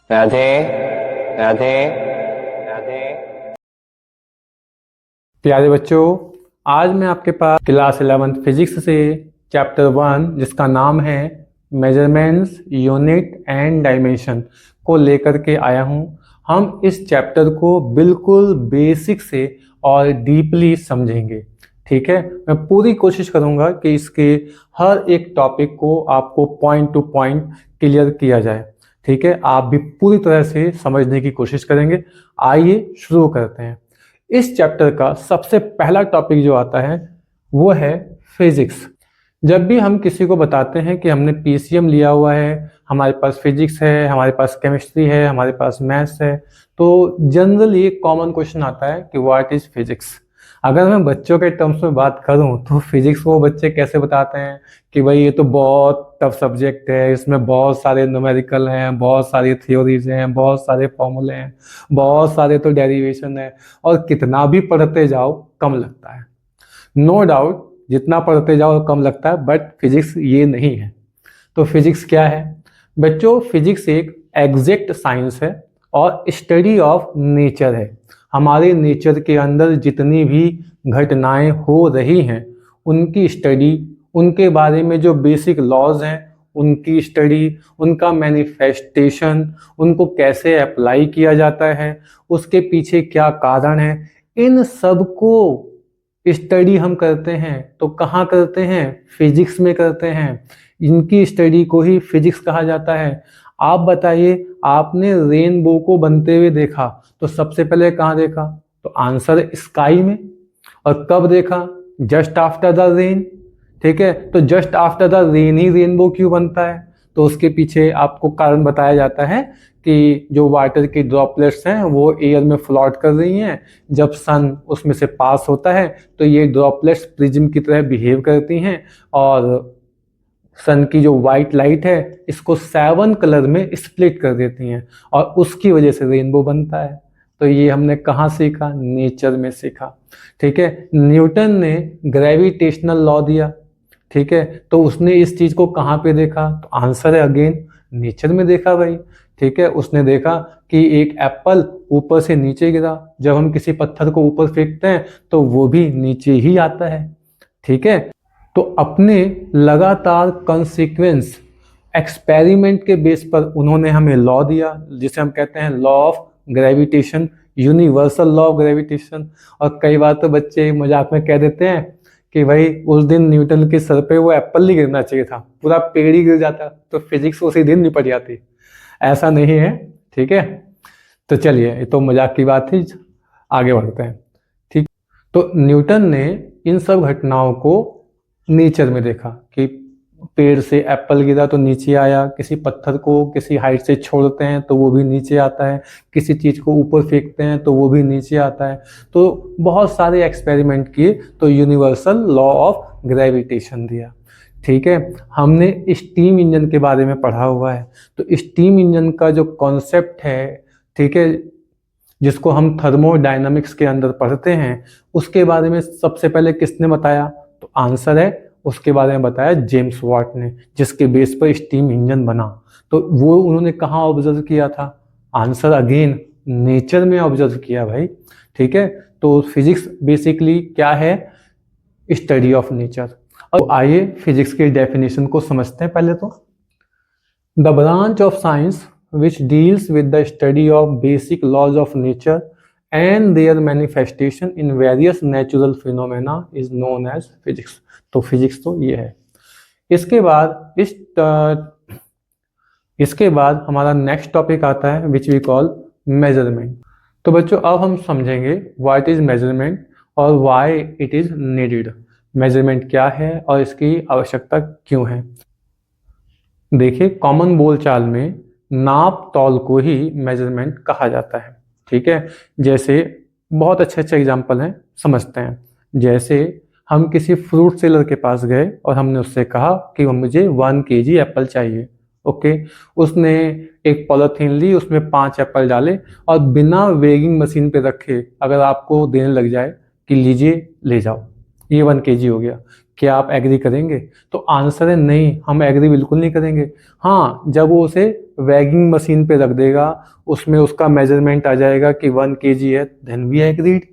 राधे राधे राधे। प्यारे बच्चों, आज मैं आपके पास क्लास 11 फिजिक्स से चैप्टर 1 जिसका नाम है मेजरमेंट्स यूनिट एंड डायमेंशन को लेकर के आया हूँ। हम इस चैप्टर को बिल्कुल बेसिक से और डीपली समझेंगे। ठीक है, मैं पूरी कोशिश करूँगा कि इसके हर एक टॉपिक को आपको पॉइंट टू पॉइंट क्लियर किया जाए। ठीक है, आप भी पूरी तरह से समझने की कोशिश करेंगे। आइए शुरू करते हैं। इस चैप्टर का सबसे पहला टॉपिक जो आता है वो है फिजिक्स। जब भी हम किसी को बताते हैं कि हमने पीसीएम लिया हुआ है, हमारे पास फिजिक्स है, हमारे पास केमिस्ट्री है, हमारे पास मैथ्स है, तो जनरली एक कॉमन क्वेश्चन आता है कि व्हाट इज फिजिक्स। अगर मैं बच्चों के टर्म्स में बात करूं तो फिजिक्स को बच्चे कैसे बताते हैं कि भाई ये तो बहुत टफ सब्जेक्ट है, इसमें बहुत सारे न्यूमेरिकल हैं, बहुत सारी थ्योरीज हैं, बहुत सारे फॉर्मूले हैं, बहुत सारे तो डेरिवेशन है, और कितना भी पढ़ते जाओ कम लगता है। नो डाउट, जितना पढ़ते जाओ कम लगता है, बट फिजिक्स ये नहीं है। तो फिजिक्स क्या है बच्चों? फिजिक्स एक एग्जैक्ट साइंस है और स्टडी ऑफ नेचर है। हमारे नेचर के अंदर जितनी भी घटनाएं हो रही हैं उनकी स्टडी, उनके बारे में जो बेसिक लॉज हैं उनकी स्टडी, उनका मैनिफेस्टेशन, उनको कैसे अप्लाई किया जाता है, उसके पीछे क्या कारण है, इन सब को स्टडी हम करते हैं। तो कहाँ करते हैं? फिजिक्स में करते हैं। इनकी स्टडी को ही फिजिक्स कहा जाता है। आप बताइए, आपने रेनबो को बनते हुए देखा तो सबसे पहले कहाँ देखा? तो आंसर स्काई में। और कब देखा? Just after the rain. ठीक है, तो just after the rain he rainbow क्यों बनता है? तो उसके पीछे आपको कारण बताया जाता है कि जो वाटर की ड्रॉपलेट्स हैं वो एयर में फ्लोट कर रही हैं। जब सन उसमें से पास होता है तो ये ड्रॉपलेट्स प्रिज्म की तरह बिहेव करती हैं और सन की जो वाइट लाइट है इसको 7 कलर में स्प्लिट कर देती हैं और उसकी वजह से रेनबो बनता है। तो ये हमने कहाँ सीखा? नेचर में सीखा। ठीक है, न्यूटन ने ग्रेविटेशनल लॉ दिया। ठीक है, तो उसने इस चीज को कहाँ पे देखा? तो आंसर है अगेन नेचर में देखा भाई। ठीक है, उसने देखा कि एक एप्पल ऊपर से नीचे गिरा, जब हम किसी पत्थर को ऊपर फेंकते हैं तो वो भी नीचे ही आता है। ठीक है, तो अपने लगातार कंसिक्वेंस एक्सपेरिमेंट के बेस पर उन्होंने हमें लॉ दिया जिसे हम कहते हैं law of gravitation, universal law of gravitation. और कई बार तो बच्चे मजाक में कह देते हैं कि भाई उस दिन न्यूटन के सर पे वो एप्पल नहीं गिरना चाहिए था, पूरा पेड़ ही गिर जाता, तो फिजिक्स उसी दिन निपट जाती। ऐसा नहीं है। ठीक है, तो चलिए, ये तो मजाक की बात थी, आगे बढ़ते हैं। ठीक, तो न्यूटन ने इन सब घटनाओं को नेचर में देखा कि पेड़ से एप्पल गिरा तो नीचे आया, किसी पत्थर को किसी हाइट से छोड़ते हैं तो वो भी नीचे आता है, किसी चीज को ऊपर फेंकते हैं तो वो भी नीचे आता है। तो बहुत सारे एक्सपेरिमेंट किए तो यूनिवर्सल लॉ ऑफ ग्रेविटेशन दिया। ठीक है, हमने स्टीम इंजन के बारे में पढ़ा हुआ है। तो स्टीम इंजन का जो कॉन्सेप्ट है, ठीक है, जिसको हम थर्मोडायनामिक्स के अंदर पढ़ते हैं, उसके बारे में सबसे पहले किसने बताया? तो आंसर है उसके बारे में बताया जेम्स वाट ने, जिसके बेस पर स्टीम इंजन बना। तो वो उन्होंने कहाँ ऑब्जर्व किया था? आंसर अगेन नेचर में ऑब्जर्व किया भाई। ठीक है, तो फिजिक्स बेसिकली क्या है? Study of nature. और आइए फिजिक्स की डेफिनेशन को समझते हैं पहले तो। The branch of science which deals with the study of basic laws of nature and their manifestation in various natural phenomena is known as physics। तो फिजिक्स तो ये है। इसके बाद इसके बाद हमारा नेक्स्ट टॉपिक आता है विच वी कॉल मेजरमेंट। तो बच्चों अब हम समझेंगे व्हाट इज मेजरमेंट और why it is needed. Measurement क्या है और इसकी आवश्यकता क्यों है? देखिए, कॉमन बोलचाल में नाप तौल को ही मेजरमेंट कहा जाता है। ठीक है, जैसे बहुत अच्छे अच्छे एग्जाम्पल हैं, समझते हैं। जैसे हम किसी फ्रूट सेलर के पास गए और हमने उससे कहा कि मुझे 1 kg एप्पल चाहिए। ओके, उसने एक पॉलीथीन ली, उसमें 5 एप्पल डाले और बिना वेगिंग मशीन पे रखे अगर आपको देने लग जाए कि लीजिए ले जाओ, ये 1 kg हो गया। क्या आप एग्री करेंगे? तो आंसर है नहीं, हम एग्री बिल्कुल नहीं करेंगे। हाँ, जब वो उसे वैगिंग मशीन पे रख देगा, उसमें उसका मेजरमेंट आ जाएगा कि 1 kg है, देन वी एग्रीड।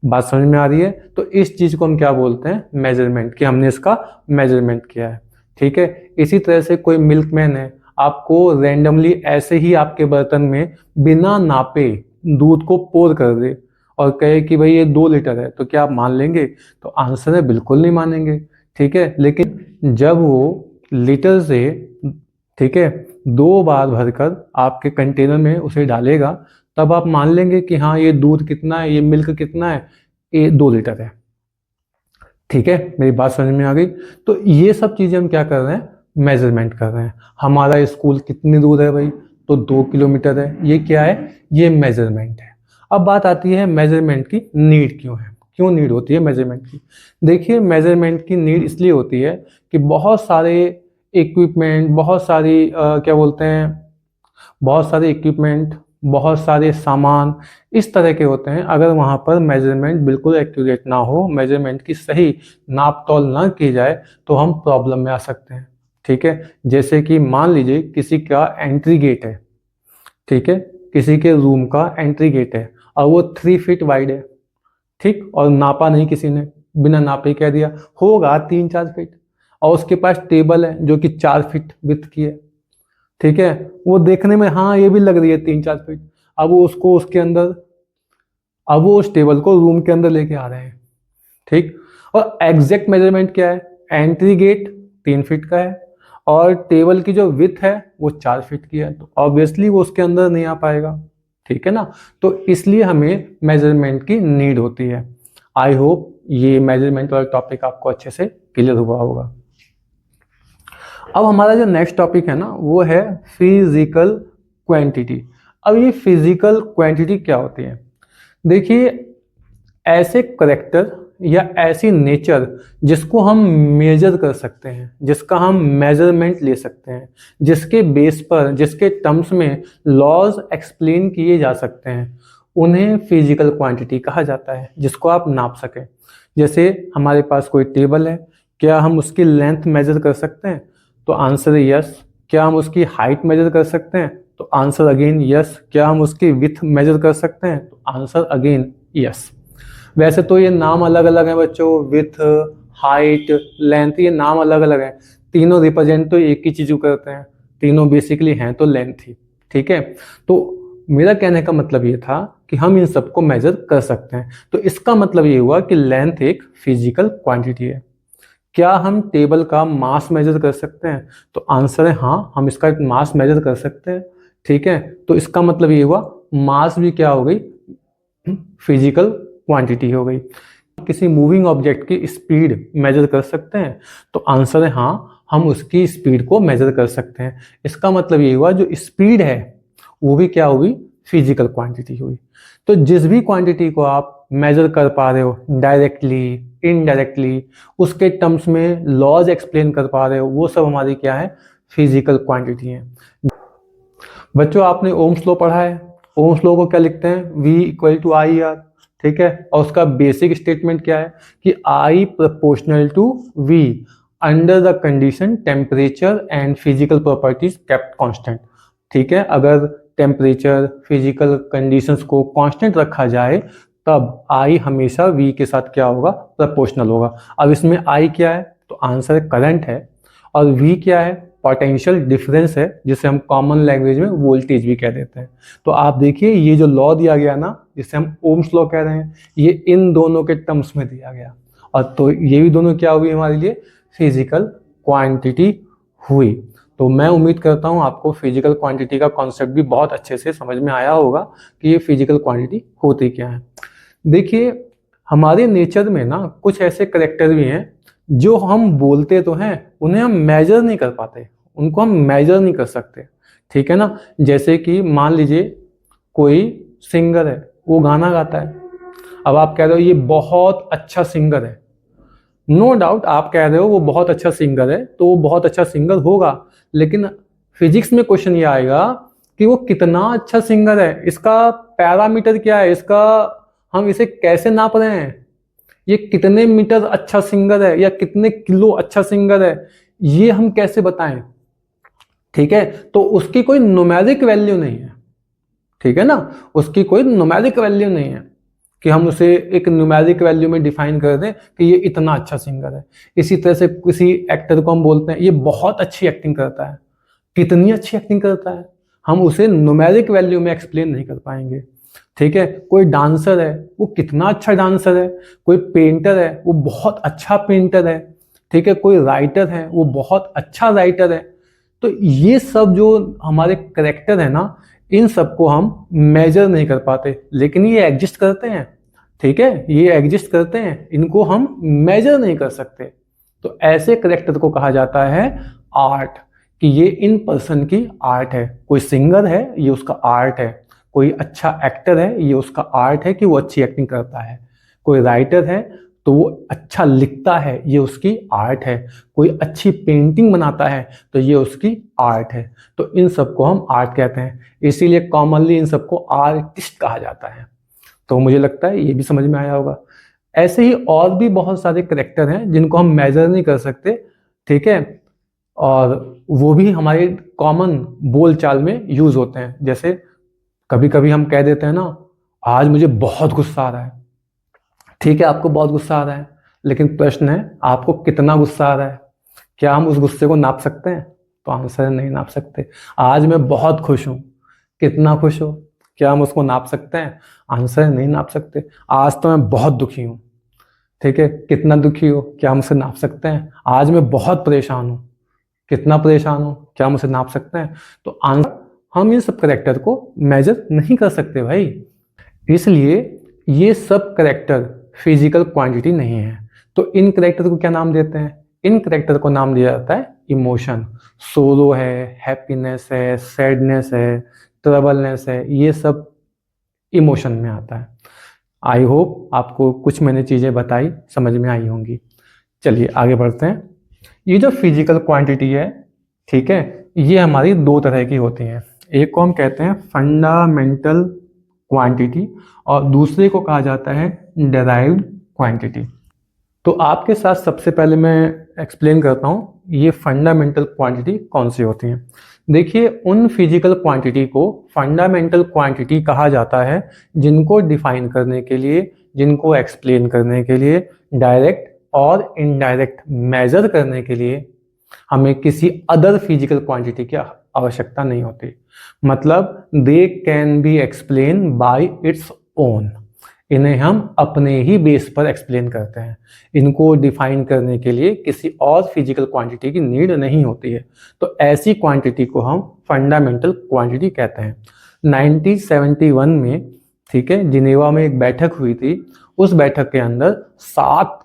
बात समझ में आ रही है? तो इस चीज को हम क्या बोलते हैं? मेजरमेंट, कि हमने इसका मेजरमेंट किया है। ठीक है। इसी तरह से कोई मिल्कमैन है, आपको रैंडमली ऐसे ही आपके बर्तन में बिना नापे दूध को पोर कर दे और कहे कि भाई ये 2 लीटर है, तो क्या आप मान लेंगे? तो आंसर है बिल्कुल नहीं मानेंगे। ठीक है। लेकिन जब वो लीटर से, ठीक है, 2 बार भरकर आपके कंटेनर में उसे डालेगा, तब आप मान लेंगे कि हाँ ये दूध कितना है, ये मिल्क कितना है, ये 2 लीटर है। ठीक है, मेरी बात समझ में आ गई? तो ये सब चीजें हम क्या कर रहे हैं? मेजरमेंट कर रहे हैं। हमारा स्कूल कितनी दूर है भाई? तो 2 किलोमीटर है। ये क्या है? ये मेजरमेंट है। अब बात आती है मेजरमेंट की नीड क्यों है, क्यों नीड होती है मेजरमेंट की? देखिए, मेजरमेंट की नीड इसलिए होती है कि बहुत सारे इक्विपमेंट, बहुत सारी क्या बोलते हैं, बहुत सारे इक्विपमेंट, बहुत सारे सामान इस तरह के होते हैं। अगर वहाँ पर मेजरमेंट बिल्कुल एक्यूरेट ना हो, मेजरमेंट की सही नाप तौल ना की जाए, तो हम प्रॉब्लम में आ सकते हैं। ठीक है। जैसे कि मान लीजिए किसी का एंट्री गेट है, ठीक है, किसी के रूम का एंट्री गेट है और वो 3 फीट वाइड है, ठीक, और नापा नहीं किसी ने, बिना नापे कह दिया होगा 3-4 फीट, और उसके पास टेबल है जो कि 4 फीट विड्थ की है। ठीक है। वो देखने में हाँ ये भी लग रही है 3-4 फीट। अब वो उसको उसके अंदर, अब वो उस टेबल को रूम के अंदर लेके आ रहे हैं। ठीक। और एग्जैक्ट मेजरमेंट क्या है? एंट्री गेट 3 फीट का है और टेबल की जो विड्थ है वो 4 फीट की है, तो ऑब्वियसली वो उसके अंदर नहीं आ पाएगा। ठीक है ना? तो इसलिए हमें मेजरमेंट की नीड होती है। आई होप ये मेजरमेंट वाला टॉपिक आपको अच्छे से क्लियर हुआ होगा। अब हमारा जो नेक्स्ट टॉपिक है ना, वो है फिजिकल क्वांटिटी। अब ये फिजिकल क्वांटिटी क्या होती है? देखिए, ऐसे करेक्टर या ऐसी नेचर जिसको हम मेजर कर सकते हैं, जिसका हम मेजरमेंट ले सकते हैं, जिसके बेस पर, जिसके टर्म्स में लॉज एक्सप्लेन किए जा सकते हैं, उन्हें फिजिकल क्वांटिटी कहा जाता है, जिसको आप नाप सकें। जैसे हमारे पास कोई टेबल है, क्या हम उसकी लेंथ मेजर कर सकते हैं? तो आंसर है यस। क्या हम उसकी हाइट मेजर कर सकते हैं? तो आंसर अगेन यस। क्या हम उसकी विड्थ मेजर कर सकते हैं? तो आंसर अगेन यस। वैसे तो ये नाम अलग अलग हैं बच्चों, विथ, हाइट, लेंथ, ये नाम अलग अलग हैं। तीनों रिप्रेजेंट तो एक ही चीज को करते हैं, तीनों बेसिकली हैं तो लेंथ ही। ठीक है। तो मेरा कहने का मतलब ये था कि हम इन सबको मेजर कर सकते हैं। तो इसका मतलब ये हुआ कि लेंथ एक फिजिकल क्वांटिटी है। क्या हम टेबल का मास मेजर कर सकते हैं? तो आंसर है हाँ, हम इसका मास मेजर कर सकते हैं। ठीक है। तो इसका मतलब ये हुआ मास भी क्या हो गई? फिजिकल क्वांटिटी हो गई। किसी मूविंग ऑब्जेक्ट की स्पीड मेजर कर सकते हैं? तो आंसर है हाँ, हम उसकी स्पीड को मेजर कर सकते हैं। इसका मतलब ये हुआ जो स्पीड है वो भी क्या हुई? फिजिकल क्वांटिटी हुई। तो जिस भी क्वांटिटी को आप मेजर कर पा रहे हो डायरेक्टली, इनडायरेक्टली, उसके टर्म्स में लॉज एक्सप्लेन कर पा रहे हो, वो सब हमारी क्या है? फिजिकल क्वांटिटी है। बच्चों, आपने ओम्स लॉ पढ़ा है। ओम्स लॉ को क्या लिखते हैं? V equal to I R. ठीक है। और उसका बेसिक स्टेटमेंट क्या है? कि I proportional to V under the condition temperature and physical properties kept constant. ठीक है। अगर टेम्परेचर, फिजिकल कंडीशंस को कांस्टेंट रखा जाए, तब I हमेशा V के साथ क्या होगा? प्रोपोर्शनल होगा। अब इसमें I क्या है? तो आंसर करंट है। और V क्या है? पोटेंशियल डिफरेंस है, जिसे हम कॉमन लैंग्वेज में वोल्टेज भी कह देते हैं। तो आप देखिए, ये जो लॉ दिया गया ना, जिसे हम ओम्स लॉ कह रहे हैं, ये इन दोनों के टर्म्स में दिया गया। और तो ये भी दोनों क्या हुई हमारे लिए? फिजिकल क्वांटिटी हुई। तो मैं उम्मीद करता हूँ आपको फिजिकल क्वांटिटी का कॉन्सेप्ट भी बहुत अच्छे से समझ में आया होगा कि ये फिजिकल क्वांटिटी होती क्या है। देखिए, हमारे नेचर में ना कुछ ऐसे करेक्टर भी हैं जो हम बोलते तो हैं, उन्हें हम मेजर नहीं कर पाते, उनको हम मेजर नहीं कर सकते। ठीक है ना? जैसे कि मान लीजिए कोई सिंगर है, वो गाना गाता है। अब आप कह रहे हो ये बहुत अच्छा सिंगर है। नो डाउट आप कह रहे हो वो बहुत अच्छा सिंगर है, तो वो बहुत अच्छा सिंगर होगा। लेकिन फिजिक्स में क्वेश्चन ये आएगा कि वो कितना अच्छा सिंगर है, इसका पैरामीटर क्या है, इसका हम इसे कैसे नाप रहे हैं? ये कितने मीटर अच्छा सिंगर है या कितने किलो अच्छा सिंगर है, ये हम कैसे बताएं? ठीक है, तो उसकी कोई न्यूमेरिक वैल्यू नहीं है, ठीक है ना, उसकी कोई न्यूमेरिक वैल्यू नहीं है कि हम उसे एक न्यूमेरिक वैल्यू में डिफाइन कर दें कि ये इतना अच्छा सिंगर है। इसी तरह से किसी एक्टर को हम बोलते हैं ये बहुत अच्छी एक्टिंग करता है, कितनी अच्छी एक्टिंग करता है, हम उसे न्यूमेरिक वैल्यू में एक्सप्लेन नहीं कर पाएंगे। ठीक है, कोई डांसर है वो कितना अच्छा डांसर है, कोई पेंटर है वो बहुत अच्छा पेंटर है, ठीक है, कोई राइटर है वो बहुत अच्छा राइटर है। तो ये सब जो हमारे करेक्टर है ना, इन सबको हम मेजर नहीं कर पाते, लेकिन ये एग्जिस्ट करते हैं। ठीक है, ये एग्जिस्ट करते हैं, इनको हम मेजर नहीं कर सकते। तो ऐसे करेक्टर को कहा जाता है आर्ट, कि ये इन पर्सन की आर्ट है। कोई सिंगर है ये उसका आर्ट है, कोई अच्छा एक्टर है ये उसका आर्ट है कि वो अच्छी एक्टिंग करता है, कोई राइटर है तो वो अच्छा लिखता है ये उसकी आर्ट है, कोई अच्छी पेंटिंग बनाता है तो ये उसकी आर्ट है। तो इन सबको हम आर्ट कहते हैं, इसीलिए कॉमनली इन सबको आर्टिस्ट कहा जाता है। तो मुझे लगता है ये भी समझ में आया होगा। ऐसे ही और भी बहुत सारे करेक्टर हैं जिनको हम मेजर नहीं कर सकते, ठीक है, और वो भी हमारे कॉमन बोलचाल में यूज होते हैं। जैसे कभी कभी हम कह देते हैं ना, आज मुझे बहुत गुस्सा आ रहा है। ठीक है, आपको बहुत गुस्सा आ रहा है, लेकिन प्रश्न है आपको कितना गुस्सा आ रहा है? क्या हम उस गुस्से को नाप सकते हैं? तो आंसर है नहीं नाप सकते। आज मैं बहुत खुश हूं, कितना खुश हो, क्या हम उसको नाप सकते हैं? आंसर है नहीं नाप सकते। आज तो मैं बहुत दुखी हूं, ठीक है, कितना दुखी हो, क्या हम उसे नाप सकते हैं? आज मैं बहुत परेशान हूं, कितना परेशान हो, क्या हम उसे नाप सकते हैं? तो आंसर, हम इन सब करेक्टर को मेजर नहीं कर सकते भाई। इसलिए ये सब करेक्टर फिजिकल क्वांटिटी नहीं है। तो इन करेक्टर को क्या नाम देते हैं? इन करेक्टर को नाम दिया जाता है इमोशन। सोरो है, हैप्पीनेस है, सैडनेस है, ट्रबलनेस है, ये सब इमोशन में आता है। आई होप आपको कुछ मैंने चीज़ें बताई समझ में आई होंगी। चलिए आगे बढ़ते हैं। ये जो फिजिकल क्वांटिटी है, ठीक है, ये हमारी दो तरह की होती हैं। एक को हम कहते हैं फंडामेंटल क्वांटिटी और दूसरे को कहा जाता है डेराइव्ड क्वांटिटी। तो आपके साथ सबसे पहले मैं एक्सप्लेन करता हूँ ये फंडामेंटल क्वांटिटी कौन सी होती हैं। देखिए, उन फिजिकल क्वांटिटी को फंडामेंटल क्वांटिटी कहा जाता है जिनको डिफाइन करने के लिए, जिनको एक्सप्लेन करने के लिए, डायरेक्ट और इनडायरेक्ट मेजर करने के लिए हमें किसी अदर फिजिकल क्वांटिटी की आवश्यकता नहीं होती। मतलब they can be explain by its own, इन्हें हम अपने ही बेस पर एक्सप्लेन करते हैं। इनको डिफाइन करने के लिए किसी और फिजिकल क्वांटिटी की नीड नहीं होती है। तो ऐसी क्वांटिटी को हम फंडामेंटल क्वांटिटी कहते हैं। 1971 में, ठीक है, जिनेवा में एक बैठक हुई थी। उस बैठक के अंदर 7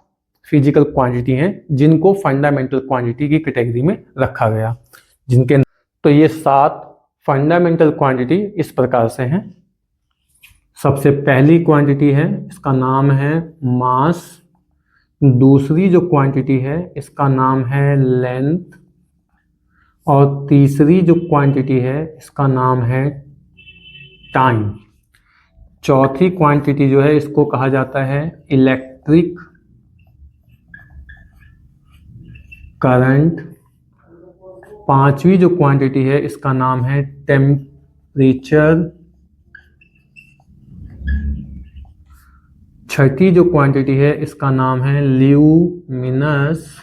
फिजिकल क्वांटिटी हैं जिनको फंडामेंटल क्वांटिटी की कैटेगरी में रखा गया। जिनके तो ये 7 फंडामेंटल क्वांटिटी इस प्रकार से हैं। सबसे पहली क्वांटिटी है, इसका नाम है मास। दूसरी जो क्वांटिटी है इसका नाम है लेंथ। और तीसरी जो क्वांटिटी है इसका नाम है टाइम। चौथी क्वांटिटी जो है इसको कहा जाता है इलेक्ट्रिक करंट। पांचवी जो क्वांटिटी है इसका नाम है टेम्परेचर। छठी जो क्वांटिटी है इसका नाम है ल्यूमिनस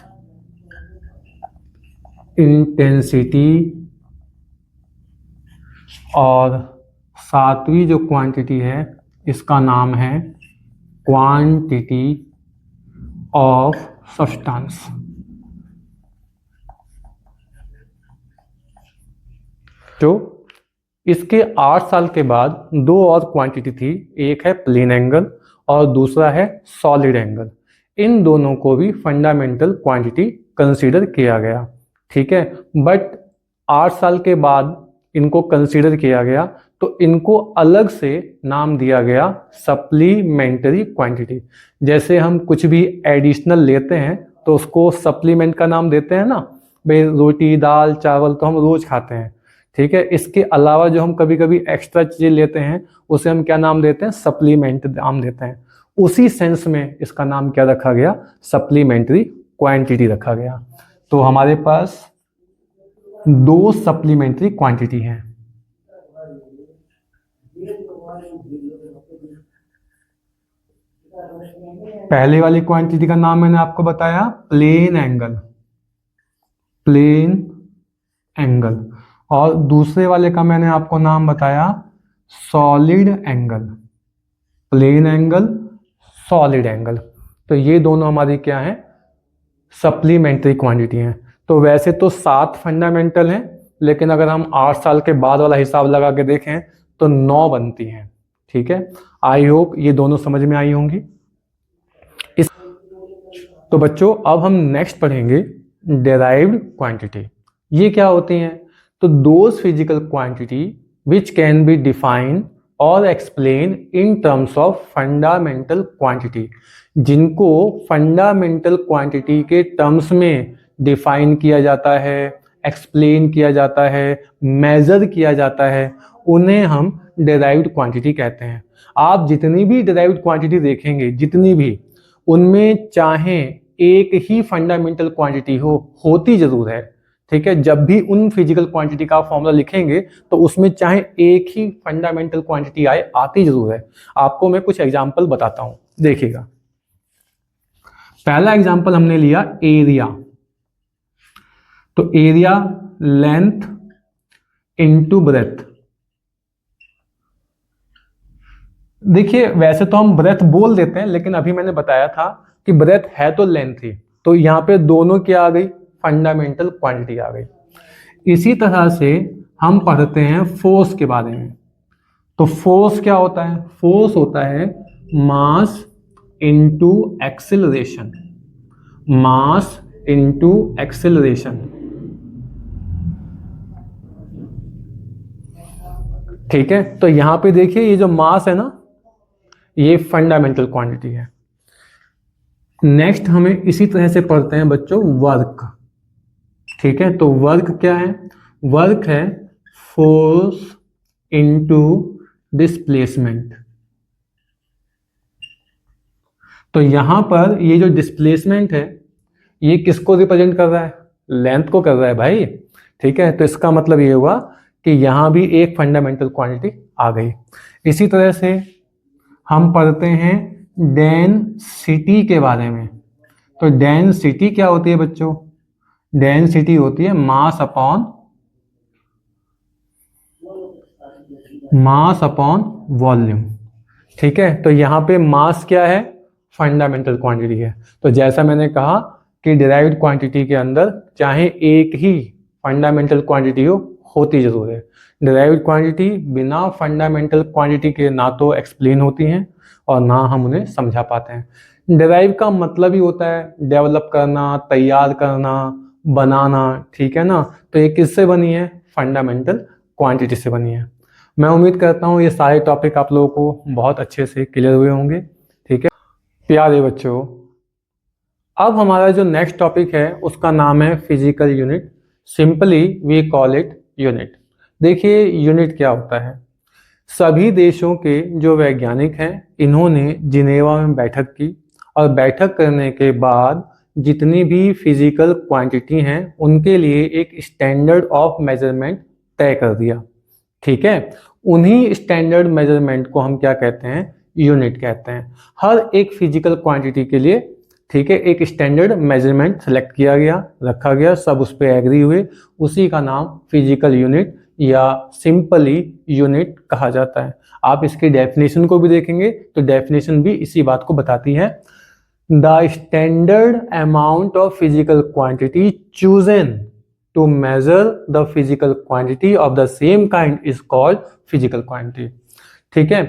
इंटेंसिटी। और सातवीं जो क्वांटिटी है इसका नाम है क्वांटिटी ऑफ सब्सटेंस। तो इसके 8 साल के बाद 2 और क्वांटिटी थी, एक है प्लेन एंगल और दूसरा है सॉलिड एंगल। इन दोनों को भी फंडामेंटल क्वांटिटी कंसीडर किया गया, ठीक है। बट 8 साल के बाद इनको कंसीडर किया गया तो इनको अलग से नाम दिया गया सप्लीमेंट्री क्वांटिटी। जैसे हम कुछ भी एडिशनल लेते हैं तो उसको सप्लीमेंट का नाम देते हैं ना, भाई रोटी दाल चावल तो हम रोज खाते हैं, ठीक है। इसके अलावा जो हम कभी कभी एक्स्ट्रा चीज़ें लेते हैं उसे हम क्या नाम देते हैं? सप्लीमेंट नाम देते हैं। उसी सेंस में इसका नाम क्या रखा गया, सप्लीमेंट्री क्वांटिटी रखा गया। तो हमारे पास दो सप्लीमेंट्री क्वांटिटी हैं। पहले वाली क्वांटिटी का नाम मैंने आपको बताया प्लेन एंगल, प्लेन एंगल, और दूसरे वाले का मैंने आपको नाम बताया solid angle, plane angle, solid angle. तो ये दोनों हमारी क्या है, सप्लीमेंट्री क्वांटिटी हैं। तो वैसे तो 7 फंडामेंटल हैं, लेकिन अगर हम 8 साल के बाद वाला हिसाब लगा के देखें तो 9 बनती हैं। ठीक है, आई होप ये दोनों समझ में आई होंगी। तो बच्चों अब हम नेक्स्ट पढ़ेंगे डेराइव्ड क्वांटिटी। ये क्या होती हैं, तो those physical quantity which can be define और explain in terms of fundamental quantity, जिनको फंडामेंटल क्वांटिटी के टर्म्स में डिफाइन किया जाता है, एक्सप्लेन किया जाता है, मेजर किया जाता है, उन्हें हम डेराइव्ड क्वांटिटी कहते हैं। आप जितनी भी डेराइव्ड क्वांटिटी देखेंगे, जितनी भी, उनमें चाहे एक ही फंडामेंटल क्वांटिटी होती जरूर है। ठीक है, जब भी उन फिजिकल क्वांटिटी का फॉर्मूला लिखेंगे तो उसमें चाहे एक ही फंडामेंटल क्वांटिटी आती जरूर है। आपको मैं कुछ एग्जांपल बताता हूं, देखिएगा। पहला एग्जांपल हमने लिया एरिया। तो एरिया लेंथ इनटू ब्रेथ। देखिए वैसे तो हम ब्रेथ बोल देते हैं, लेकिन अभी मैंने बताया था कि ब्रेथ है तो लेंथ ही, तो यहां पे दोनों क्या आ गई, फंडामेंटल क्वांटिटी आ गई। इसी तरह से हम पढ़ते हैं फोर्स के बारे में। तो फोर्स क्या होता है, फोर्स होता है mass into acceleration, mass into acceleration. ठीक है, तो यहां पे देखिए ये जो मास है ना, ये फंडामेंटल क्वांटिटी है। नेक्स्ट हमें इसी तरह से पढ़ते हैं बच्चों वर्क। ठीक है, तो वर्क क्या है, वर्क है फोर्स इनटू डिस्प्लेसमेंट। तो यहां पर ये जो डिस्प्लेसमेंट है ये किसको रिप्रेजेंट कर रहा है, लेंथ को कर रहा है भाई। ठीक है, तो इसका मतलब ये हुआ कि यहां भी एक फंडामेंटल क्वांटिटी आ गई। इसी तरह से हम पढ़ते हैं डेंसिटी के बारे में। तो डेंसिटी क्या होती है बच्चों, डेंसिटी होती है मास अपॉन वॉल्यूम। ठीक है, तो यहाँ पे मास क्या है, फंडामेंटल क्वांटिटी है। तो जैसा मैंने कहा कि डिराइव्ड क्वांटिटी के अंदर चाहे एक ही फंडामेंटल क्वांटिटी होती जरूर है। डिराइव्ड क्वांटिटी बिना फंडामेंटल क्वांटिटी के ना तो एक्सप्लेन होती हैं और ना हम उन्हें समझा पाते हैं। डिराइव का मतलब ही होता है डेवलप करना, तैयार करना, बनाना। ठीक है ना, तो ये किससे बनी है, फंडामेंटल क्वांटिटी से बनी है। मैं उम्मीद करता हूँ ये सारे टॉपिक आप लोगों को बहुत अच्छे से क्लियर हुए होंगे। ठीक है प्यारे बच्चों, अब हमारा जो नेक्स्ट टॉपिक है उसका नाम है physical unit, simply we call it unit. देखिए यूनिट क्या होता है, सभी देशों के जो वैज्ञानिक हैं इन्होंने जिनेवा में बैठक की और बैठक करने के बाद जितनी भी फिजिकल क्वांटिटी हैं उनके लिए एक स्टैंडर्ड ऑफ मेजरमेंट तय कर दिया। ठीक है, उन्हीं स्टैंडर्ड मेजरमेंट को हम क्या कहते हैं, यूनिट कहते हैं। हर एक फिजिकल क्वांटिटी के लिए ठीक है एक स्टैंडर्ड मेजरमेंट सेलेक्ट किया गया, रखा गया, सब उस पर एग्री हुए, उसी का नाम फिजिकल यूनिट या सिंपली यूनिट कहा जाता है। आप इसकी डेफिनेशन को भी देखेंगे तो डेफिनेशन भी इसी बात को बताती है, the standard amount of physical quantity chosen to measure the physical quantity of the same kind is called physical quantity। ठीक है,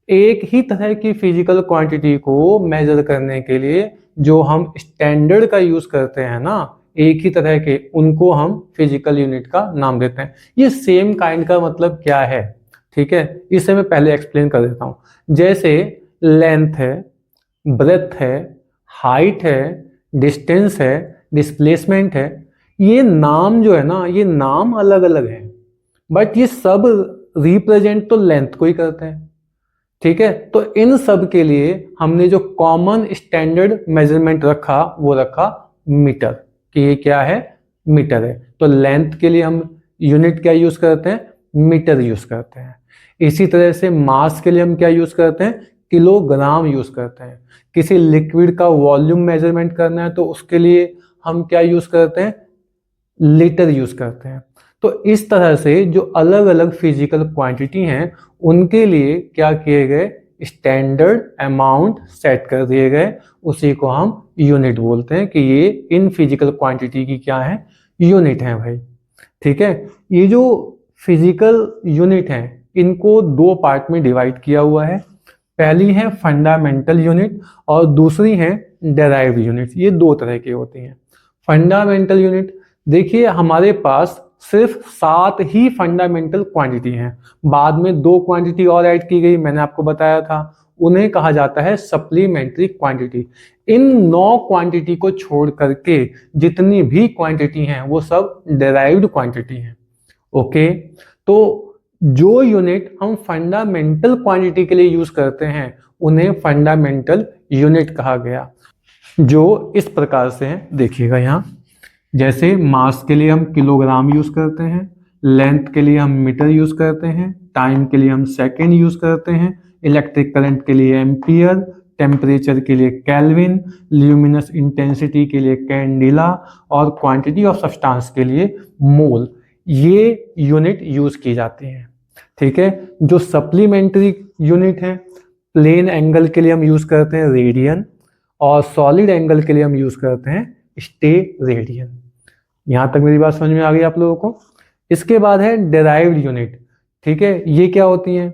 एक ही तरह की फिजिकल क्वांटिटी को मेजर करने के लिए जो हम स्टैंडर्ड का यूज करते हैं ना, एक ही तरह के, उनको हम फिजिकल यूनिट का नाम देते हैं। ये सेम काइंड का मतलब क्या है, ठीक है, इसे मैं पहले एक्सप्लेन कर देता हूं। जैसे लेंथ है, ब्रेथ है, हाइट है, डिस्टेंस है, डिस्प्लेसमेंट है, ये नाम जो है ना, ये नाम अलग अलग हैं, बट ये सब रिप्रेजेंट तो लेंथ को ही करते हैं। ठीक है। तो इन सब के लिए हमने जो कॉमन स्टैंडर्ड मेजरमेंट रखा वो रखा मीटर, कि ये क्या है, मीटर है। तो लेंथ के लिए हम यूनिट क्या यूज करते हैं, मीटर यूज करते हैं। इसी तरह से मास के लिए हम क्या यूज करते हैं, किलोग्राम यूज करते हैं। किसी लिक्विड का वॉल्यूम मेजरमेंट करना है तो उसके लिए हम क्या यूज करते हैं, लीटर यूज करते हैं। तो इस तरह से जो अलग अलग फिजिकल क्वांटिटी हैं उनके लिए क्या किए गए, स्टैंडर्ड अमाउंट सेट कर दिए गए, उसी को हम यूनिट बोलते हैं कि ये इन फिजिकल क्वांटिटी की क्या है, यूनिट है भाई। ठीक है। ये जो फिजिकल यूनिट हैं इनको दो पार्ट में डिवाइड किया हुआ है। पहली है फंडामेंटल यूनिट और दूसरी है डेराइव्ड यूनिट। ये दो तरह की होती हैं। फंडामेंटल यूनिट, देखिए हमारे पास सिर्फ 7 ही फंडामेंटल क्वांटिटी हैं, बाद में 2 क्वांटिटी और ऐड की गई, मैंने आपको बताया था, उन्हें कहा जाता है सप्लीमेंट्री क्वांटिटी। इन 9 क्वांटिटी को छोड़ करके जितनी भी क्वांटिटी हैं वो सब डेराइव्ड क्वांटिटी हैं। ओके। तो जो यूनिट हम फंडामेंटल क्वांटिटी के लिए यूज करते हैं उन्हें फंडामेंटल यूनिट कहा गया, जो इस प्रकार से है, देखिएगा यहाँ। जैसे मास के लिए हम किलोग्राम यूज करते हैं, लेंथ के लिए हम मीटर यूज करते हैं, टाइम के लिए हम सेकेंड यूज करते हैं, इलेक्ट्रिक करंट के लिए एम्पियर, टेम्परेचर के लिए केल्विन, ल्यूमिनस इंटेंसिटी के लिए कैंडिला और क्वांटिटी ऑफ सब्सटेंस के लिए मोल। ये यूनिट यूज की जाती हैं। ठीक है। जो सप्लीमेंट्री यूनिट है, प्लेन एंगल के लिए हम यूज करते हैं रेडियन और सॉलिड एंगल के लिए हम यूज करते हैं स्टेरेडियन। यहां तक मेरी बात समझ में आ गई आप लोगों को। इसके बाद है डेराइव्ड यूनिट। ठीक है। ये क्या होती हैं,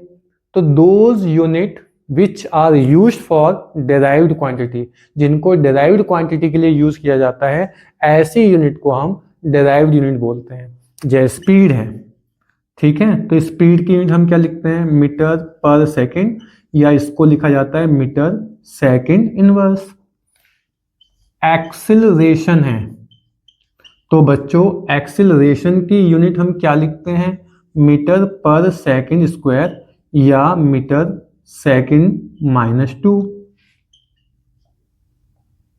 तो those unit which are used for derived quantity, जिनको डेराइव्ड क्वांटिटी के लिए यूज किया जाता है, ऐसी यूनिट को हम डेराइव्ड यूनिट बोलते हैं। जैसे स्पीड है, ठीक है, तो स्पीड की यूनिट हम क्या लिखते हैं, मीटर पर सेकेंड, या इसको लिखा जाता है मीटर सेकेंड इनवर्स। एक्सिलरेशन है, तो बच्चों एक्सिलरेशन की यूनिट हम क्या लिखते हैं, मीटर पर सेकेंड स्क्वायर या मीटर सेकेंड -2।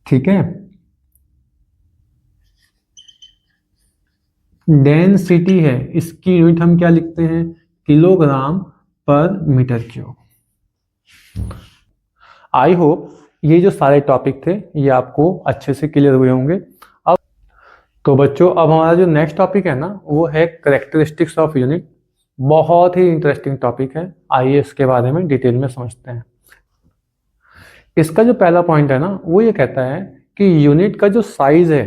ठीक है। डेंसिटी है, इसकी यूनिट हम क्या लिखते हैं, किलोग्राम पर मीटर क्यूब। आई होप ये जो सारे टॉपिक थे ये आपको अच्छे से क्लियर हुए होंगे। अब तो बच्चों अब हमारा जो नेक्स्ट टॉपिक है ना वो है कैरेक्टरिस्टिक्स ऑफ यूनिट। बहुत ही इंटरेस्टिंग टॉपिक है, आइए इसके बारे में डिटेल में समझते हैं। इसका जो पहला पॉइंट है ना वो ये कहता है कि यूनिट का जो साइज है,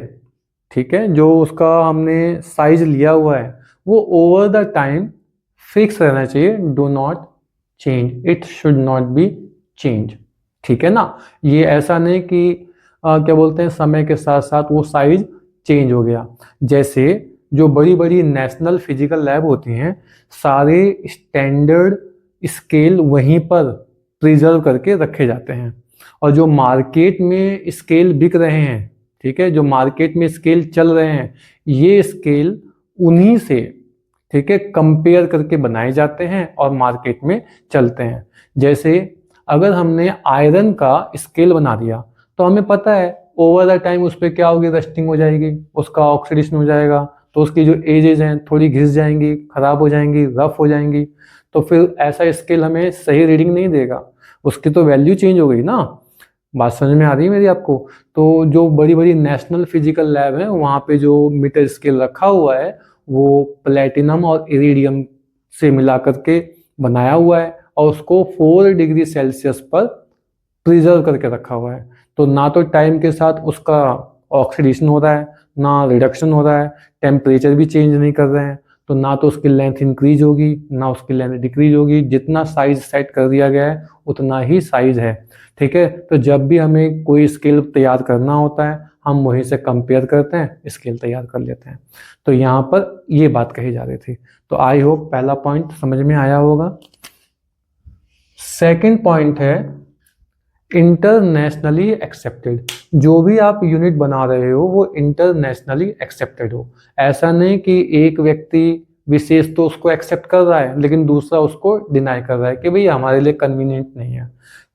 ठीक है, जो उसका हमने साइज लिया हुआ है वो ओवर द टाइम फिक्स रहना चाहिए, do not change, it should not be change. ठीक है ना। ये ऐसा नहीं कि क्या बोलते हैं, समय के साथ साथ वो साइज चेंज हो गया। जैसे जो बड़ी बड़ी नेशनल फिजिकल लैब होती हैं, सारे स्टैंडर्ड स्केल वहीं पर प्रिजर्व करके रखे जाते हैं, और जो मार्केट में स्केल बिक रहे हैं, ठीक है, जो मार्केट में स्केल चल रहे हैं, ये स्केल उन्हीं से, ठीक है, कंपेयर करके बनाए जाते हैं और मार्केट में चलते हैं। जैसे अगर हमने आयरन का स्केल बना दिया तो हमें पता है ओवर द टाइम उस पर क्या होगी, रस्टिंग हो जाएगी, उसका ऑक्सीडेशन हो जाएगा, तो उसकी जो एजेस हैं थोड़ी घिस जाएंगी, खराब हो जाएंगी, रफ हो जाएंगी, तो फिर ऐसा स्केल हमें सही रीडिंग नहीं देगा, उसकी तो वैल्यू चेंज हो गई ना। बात समझ में आ रही है मेरी आपको। तो जो बड़ी बड़ी नेशनल फिजिकल लैब है वहाँ पे जो मीटर स्केल रखा हुआ है वो प्लेटिनम और इरिडियम से मिला करके बनाया हुआ है और उसको 4 डिग्री सेल्सियस पर प्रिजर्व करके रखा हुआ है। तो ना तो टाइम के साथ उसका ऑक्सीडेशन हो रहा है, ना रिडक्शन हो रहा है, टेम्परेचर भी चेंज नहीं कर रहे हैं, तो ना तो उसकी लेंथ इंक्रीज होगी ना उसकी लेंथ डिक्रीज होगी, जितना साइज सेट कर दिया गया है उतना ही साइज है। ठीक है। तो जब भी हमें कोई स्केल तैयार करना होता है हम वहीं से कंपेयर करते हैं, स्केल तैयार कर लेते हैं। तो यहाँ पर ये बात कही जा रही थी। तो आई होप पहला पॉइंट समझ में आया होगा। सेकंड पॉइंट है इंटरनेशनली एक्सेप्टेड। जो भी आप यूनिट बना रहे हो वो इंटरनेशनली एक्सेप्टेड हो। ऐसा नहीं कि एक व्यक्ति विशेष तो उसको एक्सेप्ट कर रहा है लेकिन दूसरा उसको डिनाई कर रहा है कि भाई हमारे लिए कन्वीनियंट नहीं है।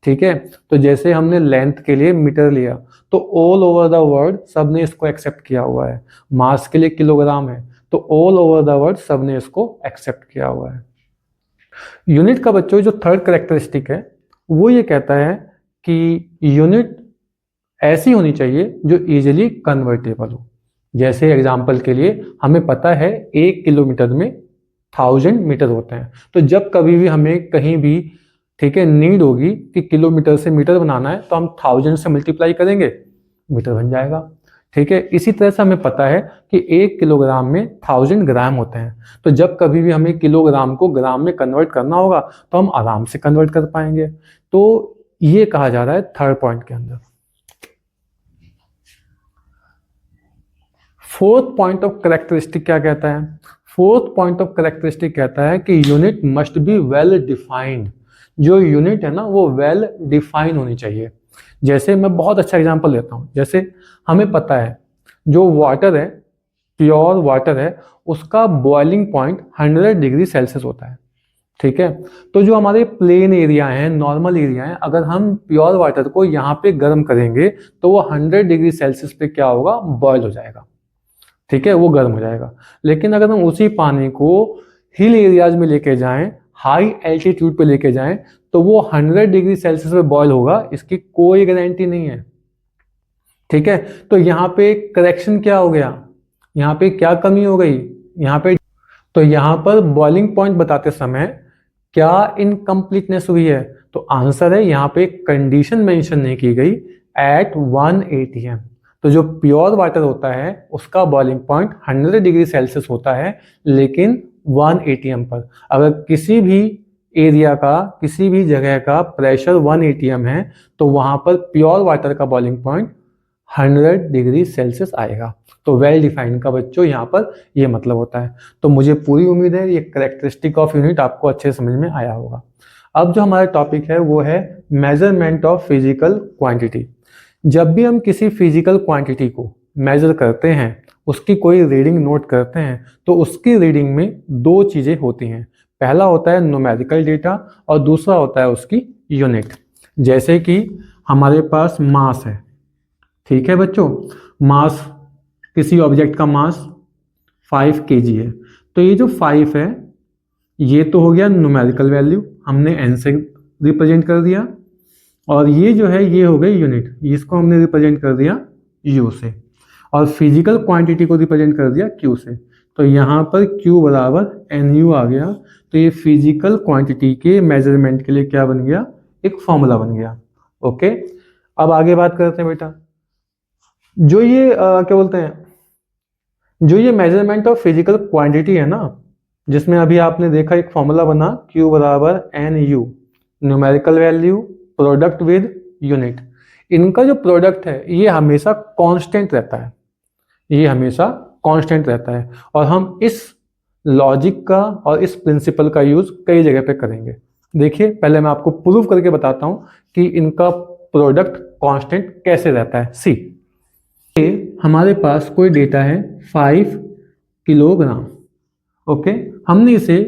ठीक है, तो जैसे हमने लेंथ के लिए मीटर लिया तो ऑल ओवर द वर्ल्ड सबने इसको एक्सेप्ट किया हुआ है। मास के लिए किलोग्राम है तो ऑल ओवर द वर्ल्ड सबने इसको एक्सेप्ट किया हुआ है। यूनिट का बच्चों जो थर्ड कैरेक्टरिस्टिक है वो ये कहता है कि यूनिट ऐसी होनी चाहिए जो इजीली कन्वर्टेबल हो। जैसे एग्जांपल के लिए हमें पता है 1 किलोमीटर में 1000 मीटर होते हैं, तो जब कभी भी हमें कहीं भी ठीक है नीड होगी कि किलोमीटर से मीटर बनाना है तो हम 1000 से मल्टीप्लाई करेंगे, मीटर बन जाएगा। ठीक है, इसी तरह से हमें पता है कि 1 किलोग्राम में 1000 ग्राम होते हैं, तो जब कभी भी हमें किलोग्राम को ग्राम में कन्वर्ट करना होगा तो हम आराम से कन्वर्ट कर पाएंगे। तो ये कहा जा रहा है थर्ड पॉइंट के अंदर। फोर्थ पॉइंट ऑफ कैरेक्टरिस्टिक क्या कहता है? फोर्थ पॉइंट ऑफ कैरेक्टरिस्टिक कहता है कि unit must be well defined. जो यूनिट है ना वो वेल डिफाइन होनी चाहिए। जैसे मैं बहुत अच्छा एग्जांपल लेता हूँ, जैसे हमें पता है जो वाटर है, प्योर वाटर है, उसका बॉइलिंग पॉइंट 100 डिग्री सेल्सियस होता है। ठीक है, तो जो हमारे प्लेन एरिया हैं, नॉर्मल एरिया हैं, अगर हम प्योर वाटर को यहाँ पे गर्म करेंगे तो वो 100 डिग्री सेल्सियस पे क्या होगा, बॉयल हो जाएगा। ठीक है, वो गर्म हो जाएगा। लेकिन अगर हम उसी पानी को हिल एरियाज में लेके जाएं, हाई एल्टीट्यूड पे लेके जाएं, तो वो 100 डिग्री सेल्सियस पे बॉयल होगा, इसकी कोई गारंटी नहीं है। ठीक है, तो यहाँ पे करेक्शन क्या हो गया, यहाँ पे क्या कमी हो गई, यहाँ पे तो यहाँ पर बॉइलिंग पॉइंट बताते समय क्या इनकम्प्लीटनेस हुई है? तो आंसर है यहाँ पे कंडीशन मेंशन नहीं की गई एट 1 atm। तो जो प्योर वाटर होता है उसका बॉइलिंग पॉइंट 100 डिग्री सेल्सियस होता है, लेकिन 1 atm पर। अगर किसी भी एरिया का, किसी भी जगह का प्रेशर 1 atm है तो वहां पर प्योर वाटर का बॉइलिंग पॉइंट 100 डिग्री सेल्सियस आएगा। तो वेल डिफाइंड का बच्चों यहाँ पर ये मतलब होता है। तो मुझे पूरी उम्मीद है ये कैरेक्टरिस्टिक ऑफ यूनिट आपको अच्छे समझ में आया होगा। अब जो हमारा टॉपिक है वो है मेजरमेंट ऑफ फिजिकल क्वांटिटी। जब भी हम किसी फिजिकल क्वांटिटी को मेजर करते हैं, उसकी कोई रीडिंग नोट करते हैं, तो उसकी रीडिंग में दो चीज़ें होती हैं। पहला होता है न्यूमेरिकल डेटा और दूसरा होता है उसकी यूनिट। जैसे कि हमारे पास मास है, ठीक है बच्चों, मास, किसी ऑब्जेक्ट का मास 5 kg है, तो ये जो 5 है ये तो हो गया न्यूमेरिकल वैल्यू, हमने n से रिप्रेजेंट कर दिया, और ये जो है ये हो गई यूनिट, इसको हमने रिप्रेजेंट कर दिया u से, और फिजिकल क्वांटिटी को रिप्रेजेंट कर दिया q से। तो यहाँ पर q बराबर nu आ गया। तो ये फिजिकल क्वांटिटी के मेजरमेंट के लिए क्या बन गया, एक फॉर्मूला बन गया। ओके, अब आगे बात करते हैं बेटा। जो ये क्या बोलते हैं, जो ये मेजरमेंट ऑफ फिजिकल क्वांटिटी है ना, जिसमें अभी आपने देखा एक फॉर्मूला बना q बराबर nu, numerical value product with unit, इनका जो प्रोडक्ट है ये हमेशा कांस्टेंट रहता है, ये हमेशा कांस्टेंट रहता है। और हम इस लॉजिक का और इस प्रिंसिपल का यूज कई जगह पे करेंगे। देखिए, पहले मैं आपको प्रूव करके बताता हूं कि इनका प्रोडक्ट कांस्टेंट कैसे रहता है। सी, हमारे पास कोई डेटा है 5 किलोग्राम। ओके, हमने इसे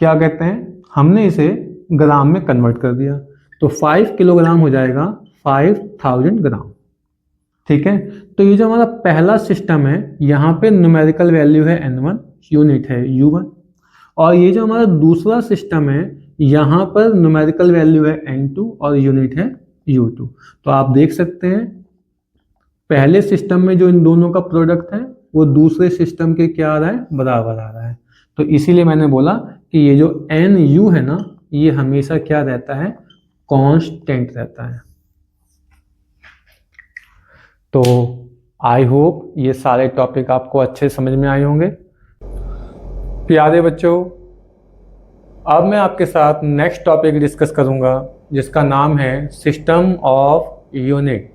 क्या कहते हैं, हमने इसे ग्राम में कन्वर्ट कर दिया, तो 5 किलोग्राम हो जाएगा 5000 ग्राम। ठीक है, तो ये जो हमारा पहला सिस्टम है यहाँ पे न्यूमेरिकल वैल्यू है n1, यूनिट है u1, और ये जो हमारा दूसरा सिस्टम है यहाँ पर न्यूमेरिकल वैल्यू है n2 और यूनिट है u2। तो आप देख सकते हैं पहले सिस्टम में जो इन दोनों का प्रोडक्ट है वो दूसरे सिस्टम के क्या आ रहा है, बराबर आ रहा है। तो इसीलिए मैंने बोला कि ये जो nu है ना, ये हमेशा क्या रहता है, कांस्टेंट रहता है। तो आई होप ये सारे टॉपिक आपको अच्छे समझ में आए होंगे। प्यारे बच्चों, अब मैं आपके साथ नेक्स्ट टॉपिक डिस्कस करूंगा जिसका नाम है सिस्टम ऑफ यूनिट।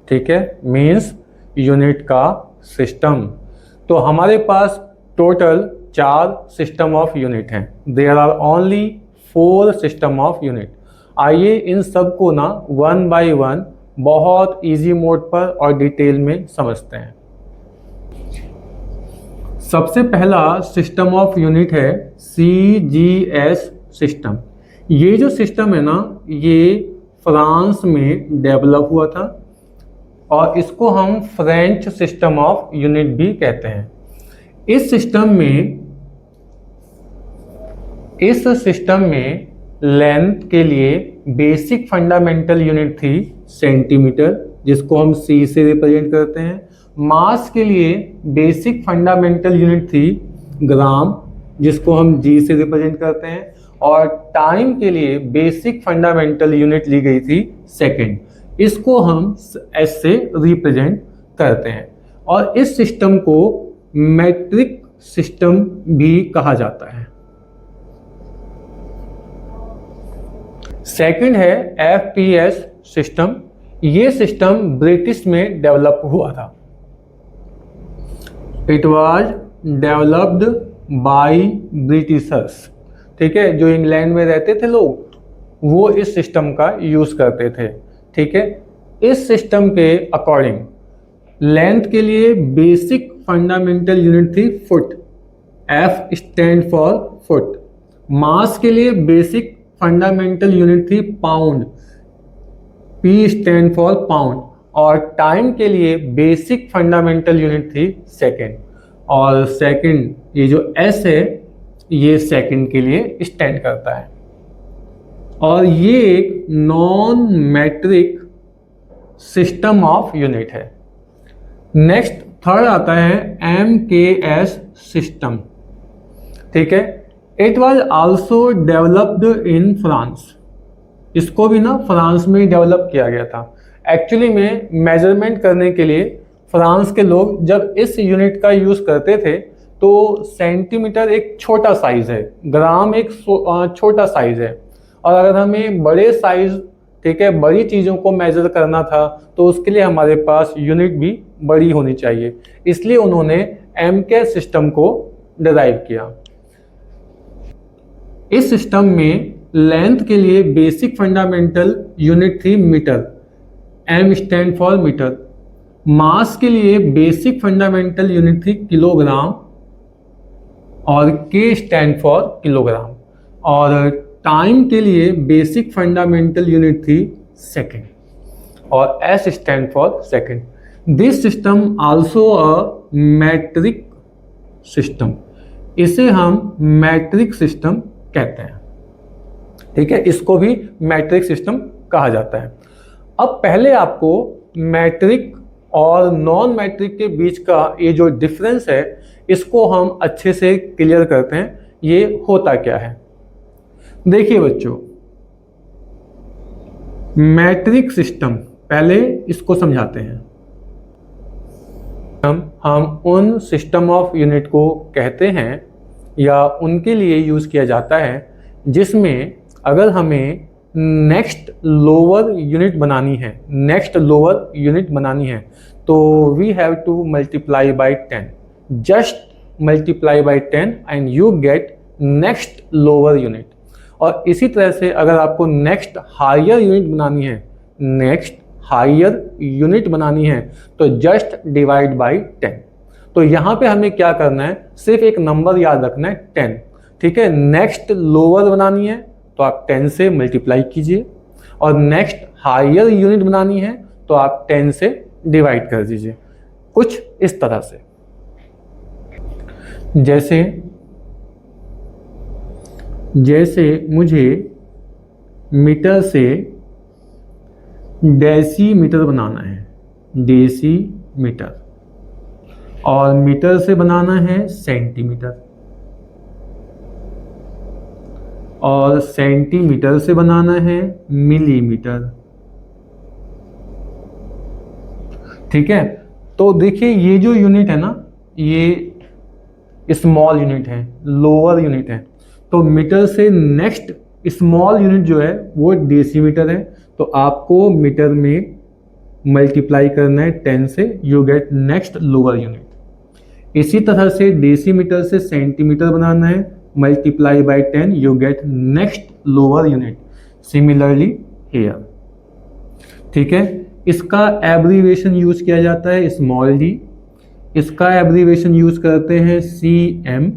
ठीक है, मीन्स यूनिट का सिस्टम। तो हमारे पास टोटल 4 सिस्टम ऑफ यूनिट हैं। There are only 4 system of unit. आइए इन सब को ना 1 by 1 बहुत इजी मोड पर और डिटेल में समझते हैं। सबसे पहला सिस्टम ऑफ यूनिट है CGS सिस्टम। ये जो सिस्टम है ना, ये फ्रांस में डेवलप हुआ था और इसको हम फ्रेंच सिस्टम ऑफ यूनिट भी कहते हैं। इस सिस्टम में लेंथ के लिए बेसिक फंडामेंटल यूनिट थी सेंटीमीटर, जिसको हम C से रिप्रेजेंट करते हैं। मास के लिए बेसिक फंडामेंटल यूनिट थी ग्राम, जिसको हम G से रिप्रेजेंट करते हैं। और टाइम के लिए बेसिक फंडामेंटल यूनिट ली गई थी सेकंड, इसको हम S से रिप्रेजेंट करते हैं। और इस सिस्टम को मैट्रिक सिस्टम भी कहा जाता है। सेकंड है FPS सिस्टम। ये सिस्टम ब्रिटिश में डेवलप हुआ था। It was developed by Britishers. ठीक है, जो इंग्लैंड में रहते थे लोग, वो इस सिस्टम का यूज करते थे। ठीक है, इस सिस्टम के अकॉर्डिंग लेंथ के लिए बेसिक फंडामेंटल यूनिट थी foot, F stand for foot. Mass के लिए बेसिक फंडामेंटल यूनिट थी pound, P stand for pound. और टाइम के लिए बेसिक फंडामेंटल यूनिट थी सेकंड। और सेकंड, ये जो S है, ये सेकंड के लिए स्टैंड करता है। और ये एक non matric system of unit है। नेक्स्ट थर्ड आता है MKS सिस्टम। ठीक है, it was also developed in France. इसको भी ना फ्रांस में डेवलप किया गया था। एक्चुअली में मेजरमेंट करने के लिए फ्रांस के लोग जब इस यूनिट का यूज करते थे तो सेंटीमीटर एक छोटा साइज है, ग्राम एक छोटा साइज है। और अगर हमें बड़े साइज, ठीक है, बड़ी चीज़ों को मेजर करना था तो उसके लिए हमारे पास यूनिट भी बड़ी होनी चाहिए। इसलिए उन्होंने MKS सिस्टम को डिराइव किया। इस सिस्टम में लेंथ के लिए बेसिक फंडामेंटल यूनिट थी metre, M stand for metre. Mass के लिए बेसिक फंडामेंटल यूनिट थी किलोग्राम और K स्टैंड फॉर किलोग्राम। और टाइम के लिए बेसिक फंडामेंटल यूनिट थी सेकंड और S stand for second. This system also a metric system. इसे हम मैट्रिक सिस्टम कहते हैं। ठीक है, इसको भी मैट्रिक सिस्टम कहा जाता है। अब पहले आपको मैट्रिक और नॉन मैट्रिक के बीच का ये जो डिफरेंस है, इसको हम अच्छे से क्लियर करते हैं। ये होता क्या है, देखिए बच्चों। मैट्रिक सिस्टम, पहले इसको समझाते हैं। हम उन सिस्टम ऑफ यूनिट को कहते हैं या उनके लिए यूज किया जाता है जिसमें अगर हमें नेक्स्ट लोअर यूनिट बनानी है, तो we have to multiply by 10, just multiply by 10 and you get next lower unit. और इसी तरह से अगर आपको नेक्स्ट हायर यूनिट बनानी है तो जस्ट डिवाइड बाय 10। तो यहाँ पे हमें क्या करना है, सिर्फ एक नंबर याद रखना है 10। ठीक है, नेक्स्ट लोअर बनानी है तो आप 10 से मल्टीप्लाई कीजिए, और नेक्स्ट हायर यूनिट बनानी है तो आप 10 से डिवाइड कर दीजिए। कुछ इस तरह से, जैसे मुझे मीटर से डेसीमीटर बनाना है, डेसीमीटर, और मीटर से बनाना है सेंटीमीटर, और सेंटीमीटर से बनाना है मिलीमीटर। ठीक है, तो देखिए ये जो यूनिट है ना, ये स्मॉल यूनिट है, लोअर यूनिट है। तो मीटर से नेक्स्ट स्मॉल यूनिट जो है वो डेसीमीटर है। तो आपको मीटर में मल्टीप्लाई करना है 10 से, you get next lower unit. इसी तरह से डेसीमीटर से सेंटीमीटर बनाना है, multiply by 10, you get next lower unit. Similarly here. ठीक है, इसका एब्रीविएशन यूज किया जाता है स्मॉल डी, इसका एब्रीवेशन यूज़ करते हैं CM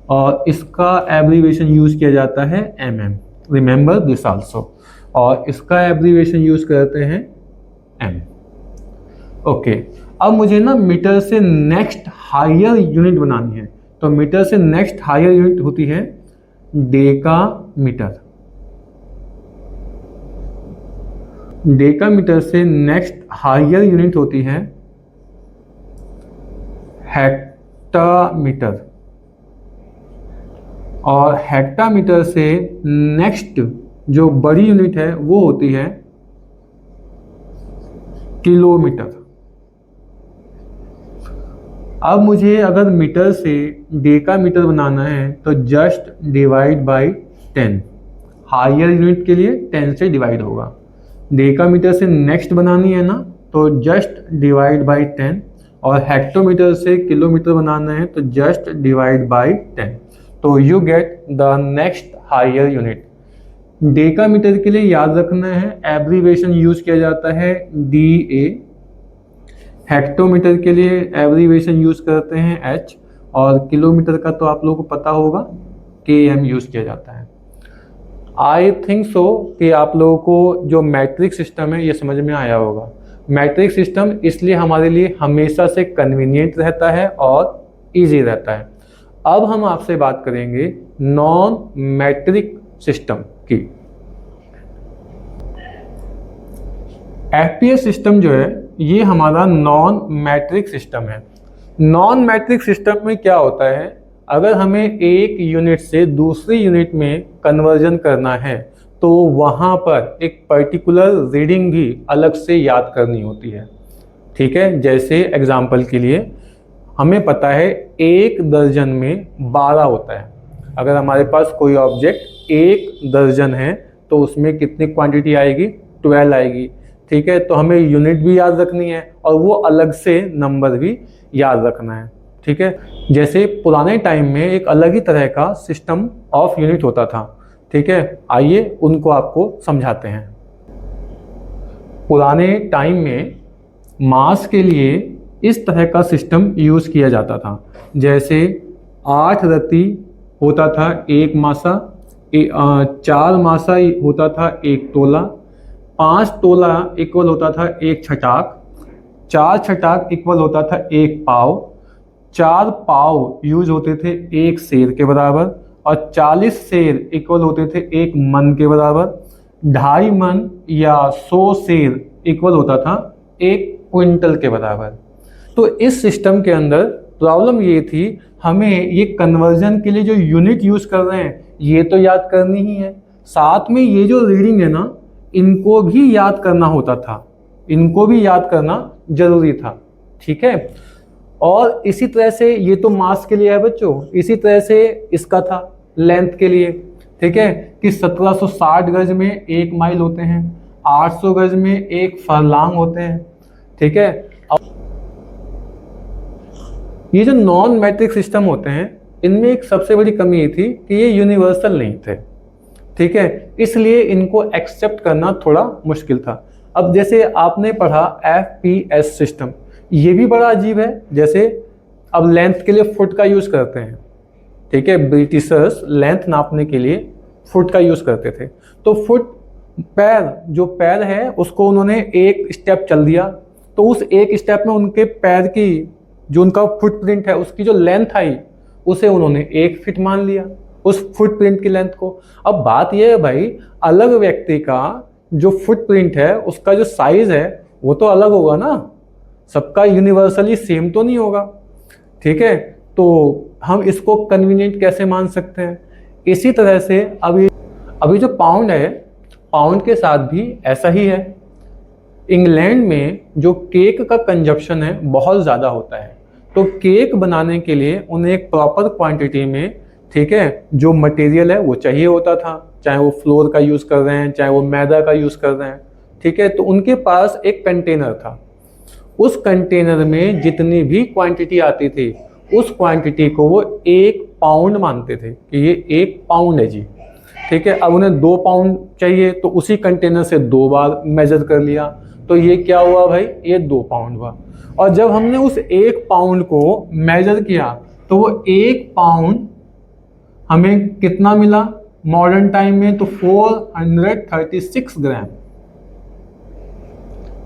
और इसका एब्रीवेशन यूज़ किया जाता है MM, रिमेंबर दिस आल्सो, और इसका एब्रीवेशन यूज़ करते हैं M। ओके, अब मुझे ना मीटर से नेक्स्ट हायर यूनिट बनानी है, तो मीटर से नेक्स्ट हायर यूनिट होती है डेकामीटर। डेकामीटर से नेक्स्ट हायर यूनिट होती है हेक्टामीटर, और हेक्टामीटर से नेक्स्ट जो बड़ी यूनिट है वो होती है किलोमीटर। अब मुझे अगर मीटर से डेकामीटर बनाना है तो just divide by 10, higher unit के लिए 10 से डिवाइड होगा। डेकामीटर से नेक्स्ट बनानी है ना तो जस्ट डिवाइड बाय 10, और हेक्टोमीटर से किलोमीटर बनाना है तो जस्ट डिवाइड बाय 10, तो you get the next higher unit. Decametre के लिए याद रखना है एब्रीवेशन यूज किया जाता है DA, हेक्टोमीटर के लिए एब्रीवेशन यूज करते हैं H, और किलोमीटर का तो आप लोगों को पता होगा KM यूज किया जाता है। आई थिंक सो कि आप लोगों को जो मैट्रिक सिस्टम है ये समझ में आया होगा। मैट्रिक सिस्टम इसलिए हमारे लिए हमेशा से कन्वीनियंट रहता है और इजी रहता है। अब हम आपसे बात करेंगे नॉन मैट्रिक सिस्टम की। FPS सिस्टम जो है ये हमारा नॉन मैट्रिक सिस्टम है। नॉन मैट्रिक सिस्टम में क्या होता है, अगर हमें एक यूनिट से दूसरी यूनिट में कन्वर्जन करना है तो वहाँ पर एक पर्टिकुलर रीडिंग भी अलग से याद करनी होती है। ठीक है, जैसे एग्जाम्पल के लिए हमें पता है 1 दर्जन में 12 होता है। अगर हमारे पास कोई ऑब्जेक्ट 1 दर्जन है तो उसमें कितनी क्वांटिटी आएगी, 12 आएगी। ठीक है, तो हमें यूनिट भी याद रखनी है और वो अलग से नंबर भी याद रखना है। ठीक है, जैसे पुराने टाइम में एक अलग ही तरह का सिस्टम ऑफ यूनिट होता था। ठीक है, आइए उनको आपको समझाते हैं। पुराने टाइम में मास के लिए इस तरह का सिस्टम यूज़ किया जाता था। जैसे 8 रति होता था 1 मासा, 4 मासा होता था 1 तोला, 5 तोला इक्वल होता था 1 छटाक, 4 छटाक इक्वल होता था 1 पाव, 4 पाव यूज होते थे 1 सेर के बराबर, और 40 सेर इक्वल होते थे 1 मन के बराबर, 2.5 मन या 100 सेर इक्वल होता था 1 क्विंटल के बराबर। तो इस सिस्टम के अंदर प्रॉब्लम ये थी, हमें ये कन्वर्जन के लिए जो यूनिट यूज़ कर रहे हैं ये तो याद करनी ही है, साथ में ये जो रीडिंग है ना इनको भी याद करना होता था, इनको भी याद करना जरूरी था। ठीक है, और इसी तरह से ये तो मास के लिए है बच्चों, इसी तरह से इसका था लेंथ के लिए। ठीक है, कि 1760 गज में 1 माइल होते हैं, 800 गज में 1 फरलांग होते हैं। ठीक है, ये जो नॉन मैट्रिक सिस्टम होते हैं इनमें एक सबसे बड़ी कमी ये थी कि ये यूनिवर्सल नहीं थे। ठीक है, इसलिए इनको एक्सेप्ट करना थोड़ा मुश्किल था। अब जैसे आपने पढ़ा FPS सिस्टम, ये भी बड़ा अजीब है। जैसे अब लेंथ के लिए फुट का यूज़ करते हैं। ठीक है, ब्रिटिशर्स लेंथ नापने के लिए फुट का यूज़ करते थे। तो फुट पैर, जो पैर है उसको उन्होंने एक स्टेप चल दिया, तो उस एक स्टेप में उनके पैर की जो उनका फुटप्रिंट है उसकी जो लेंथ आई उसे उन्होंने 1 फीट मान लिया, उस फुटप्रिंट की लेंथ को। अब बात यह है भाई, अलग व्यक्ति का जो फुटप्रिंट है उसका जो साइज है वो तो अलग होगा ना, सबका यूनिवर्सली सेम तो नहीं होगा। ठीक है, तो हम इसको कन्वीनियंट कैसे मान सकते हैं। इसी तरह से अभी जो पाउंड है, पाउंड के साथ भी ऐसा ही है। इंग्लैंड में जो केक का कंजप्शन है बहुत ज़्यादा होता है, तो केक बनाने के लिए उन्हें एक प्रॉपर क्वांटिटी में, ठीक है, जो मटेरियल है वो चाहिए होता था, चाहे वो फ्लोर का यूज़ कर रहे हैं चाहे वो मैदा का यूज़ कर रहे हैं। ठीक है, तो उनके पास एक कंटेनर था, उस कंटेनर में जितनी भी क्वांटिटी आती थी उस क्वांटिटी को वो 1 पाउंड मानते थे कि ये 1 पाउंड है जी। ठीक है, अब उन्हें 2 पाउंड चाहिए तो उसी कंटेनर से 2 बार मेजर कर लिया, तो ये क्या हुआ भाई, ये 2 पाउंड हुआ। और जब हमने उस 1 पाउंड को मेजर किया तो वो 1 पाउंड हमें कितना मिला मॉडर्न टाइम में, तो 436 ग्राम।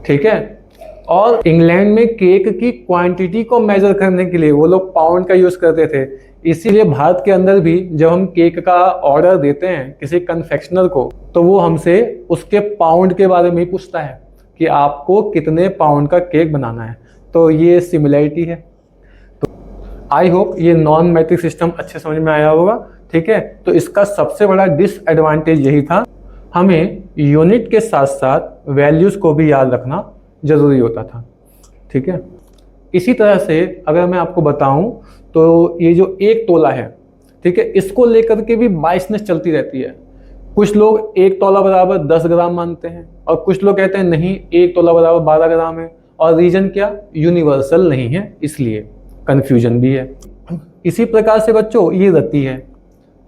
ठीक है। और इंग्लैंड में केक की क्वांटिटी को मेजर करने के लिए वो लोग पाउंड का यूज करते थे, इसीलिए भारत के अंदर भी जब हम केक का ऑर्डर देते हैं किसी कन्फेक्शनर को तो वो हमसे उसके पाउंड के बारे में ही पूछता है कि आपको कितने पाउंड का केक बनाना है। तो ये सिमिलरिटी है। तो आई होप ये नॉन मैट्रिक सिस्टम अच्छे समझ में आया होगा। ठीक है। तो इसका सबसे बड़ा डिसएडवांटेज यही था, हमें यूनिट के साथ साथ वैल्यूज को भी याद रखना जरूरी होता था। ठीक है। इसी तरह से अगर मैं आपको बताऊं तो ये जो 1 तोला है, ठीक है, इसको लेकर के भी बाइसनेस चलती रहती है। कुछ लोग 1 तोला बराबर 10 ग्राम मानते हैं और कुछ लोग कहते हैं नहीं 1 तोला बराबर 12 ग्राम है। और रीजन क्या, यूनिवर्सल नहीं है, इसलिए कंफ्यूजन भी है। इसी प्रकार से बच्चों ये रत्ती है।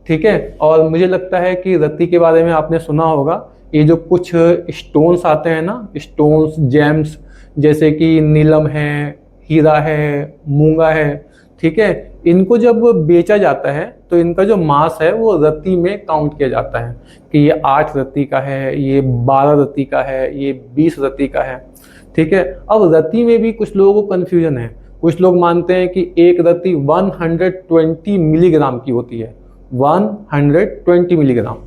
ठीक है। और मुझे लगता है कि रत्ती के बारे में आपने सुना होगा, ये जो कुछ स्टोन्स आते हैं ना, स्टोन्स जेम्स, जैसे कि नीलम है, हीरा है, मूंगा है, ठीक है, इनको जब बेचा जाता है तो इनका जो मास है वो रत्ती में काउंट किया जाता है कि ये 8 रत्ती का है, ये 12 रत्ती का है, ये 20 रत्ती का है। ठीक है। अब रत्ती में भी कुछ लोगों को कन्फ्यूजन है। कुछ लोग मानते हैं कि एक रत्ती 120 मिलीग्राम की होती है, 120 मिलीग्राम।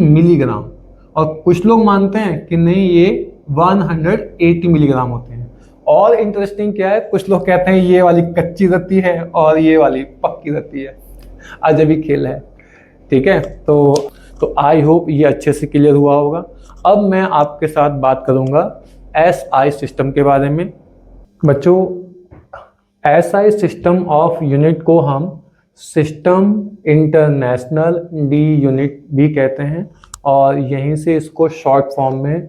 मिलीग्राम। और कुछ लोग मानते हैं कि नहीं ये 180 मिलीग्राम होते हैं। और इंटरेस्टिंग क्या है, कुछ लोग कहते हैं ये वाली कच्ची रत्ती है और ये वाली पक्की रत्ती है। अजब ही खेल है। ठीक है। तो आई होप ये अच्छे से क्लियर हुआ होगा। अब मैं आपके साथ बात करूंगा SI सिस्टम के बारे में। बच्चों SI सिस्टम ऑफ यूनिट को हम सिस्टम इंटरनेशनल डी यूनिट भी कहते हैं और यहीं से इसको शॉर्ट फॉर्म में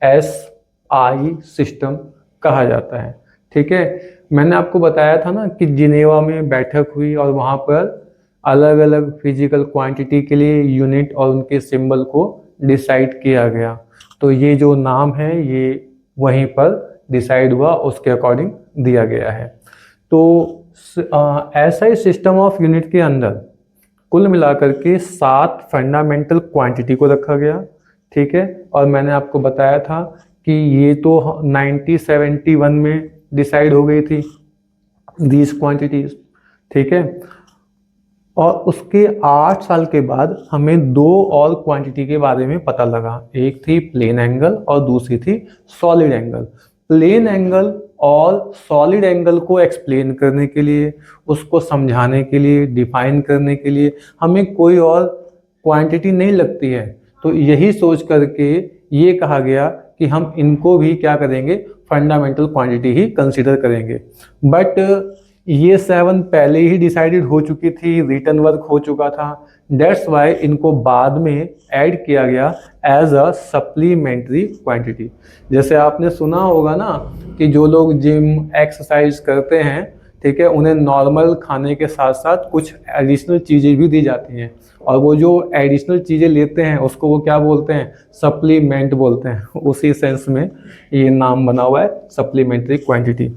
SI सिस्टम कहा जाता है। ठीक है। मैंने आपको बताया था ना कि जिनेवा में बैठक हुई और वहाँ पर अलग अलग फिजिकल क्वांटिटी के लिए यूनिट और उनके सिंबल को डिसाइड किया गया। तो ये जो नाम है ये वहीं पर डिसाइड हुआ, उसके अकॉर्डिंग दिया गया है। तो SI सिस्टम ऑफ यूनिट के अंदर कुल मिलाकर के 7 फंडामेंटल क्वांटिटी को रखा गया। ठीक है। और मैंने आपको बताया था कि ये तो 1971 में डिसाइड हो गई थी दीज क्वांटिटीज। ठीक है। और उसके 8 साल के बाद हमें 2 और क्वांटिटी के बारे में पता लगा। एक थी प्लेन एंगल और दूसरी थी सॉलिड एंगल। प्लेन एंगल और सॉलिड एंगल को एक्सप्लेन करने के लिए, उसको समझाने के लिए, डिफाइन करने के लिए हमें कोई और क्वांटिटी नहीं लगती है। तो यही सोच करके ये कहा गया कि हम इनको भी क्या करेंगे, फंडामेंटल क्वांटिटी ही कंसीडर करेंगे। बट ये 7 पहले ही डिसाइडेड हो चुकी थी, रिटन वर्क हो चुका था। दैट्स वाई इनको बाद में ऐड किया गया एज अ सप्लीमेंट्री क्वांटिटी। जैसे आपने सुना होगा ना कि जो लोग जिम एक्सरसाइज करते हैं, ठीक है, उन्हें नॉर्मल खाने के साथ साथ कुछ एडिशनल चीज़ें भी दी जाती हैं और वो जो एडिशनल चीज़ें लेते हैं उसको वो क्या बोलते हैं, सप्लीमेंट बोलते हैं। उसी सेंस में ये नाम बना हुआ है सप्लीमेंट्री क्वांटिटी।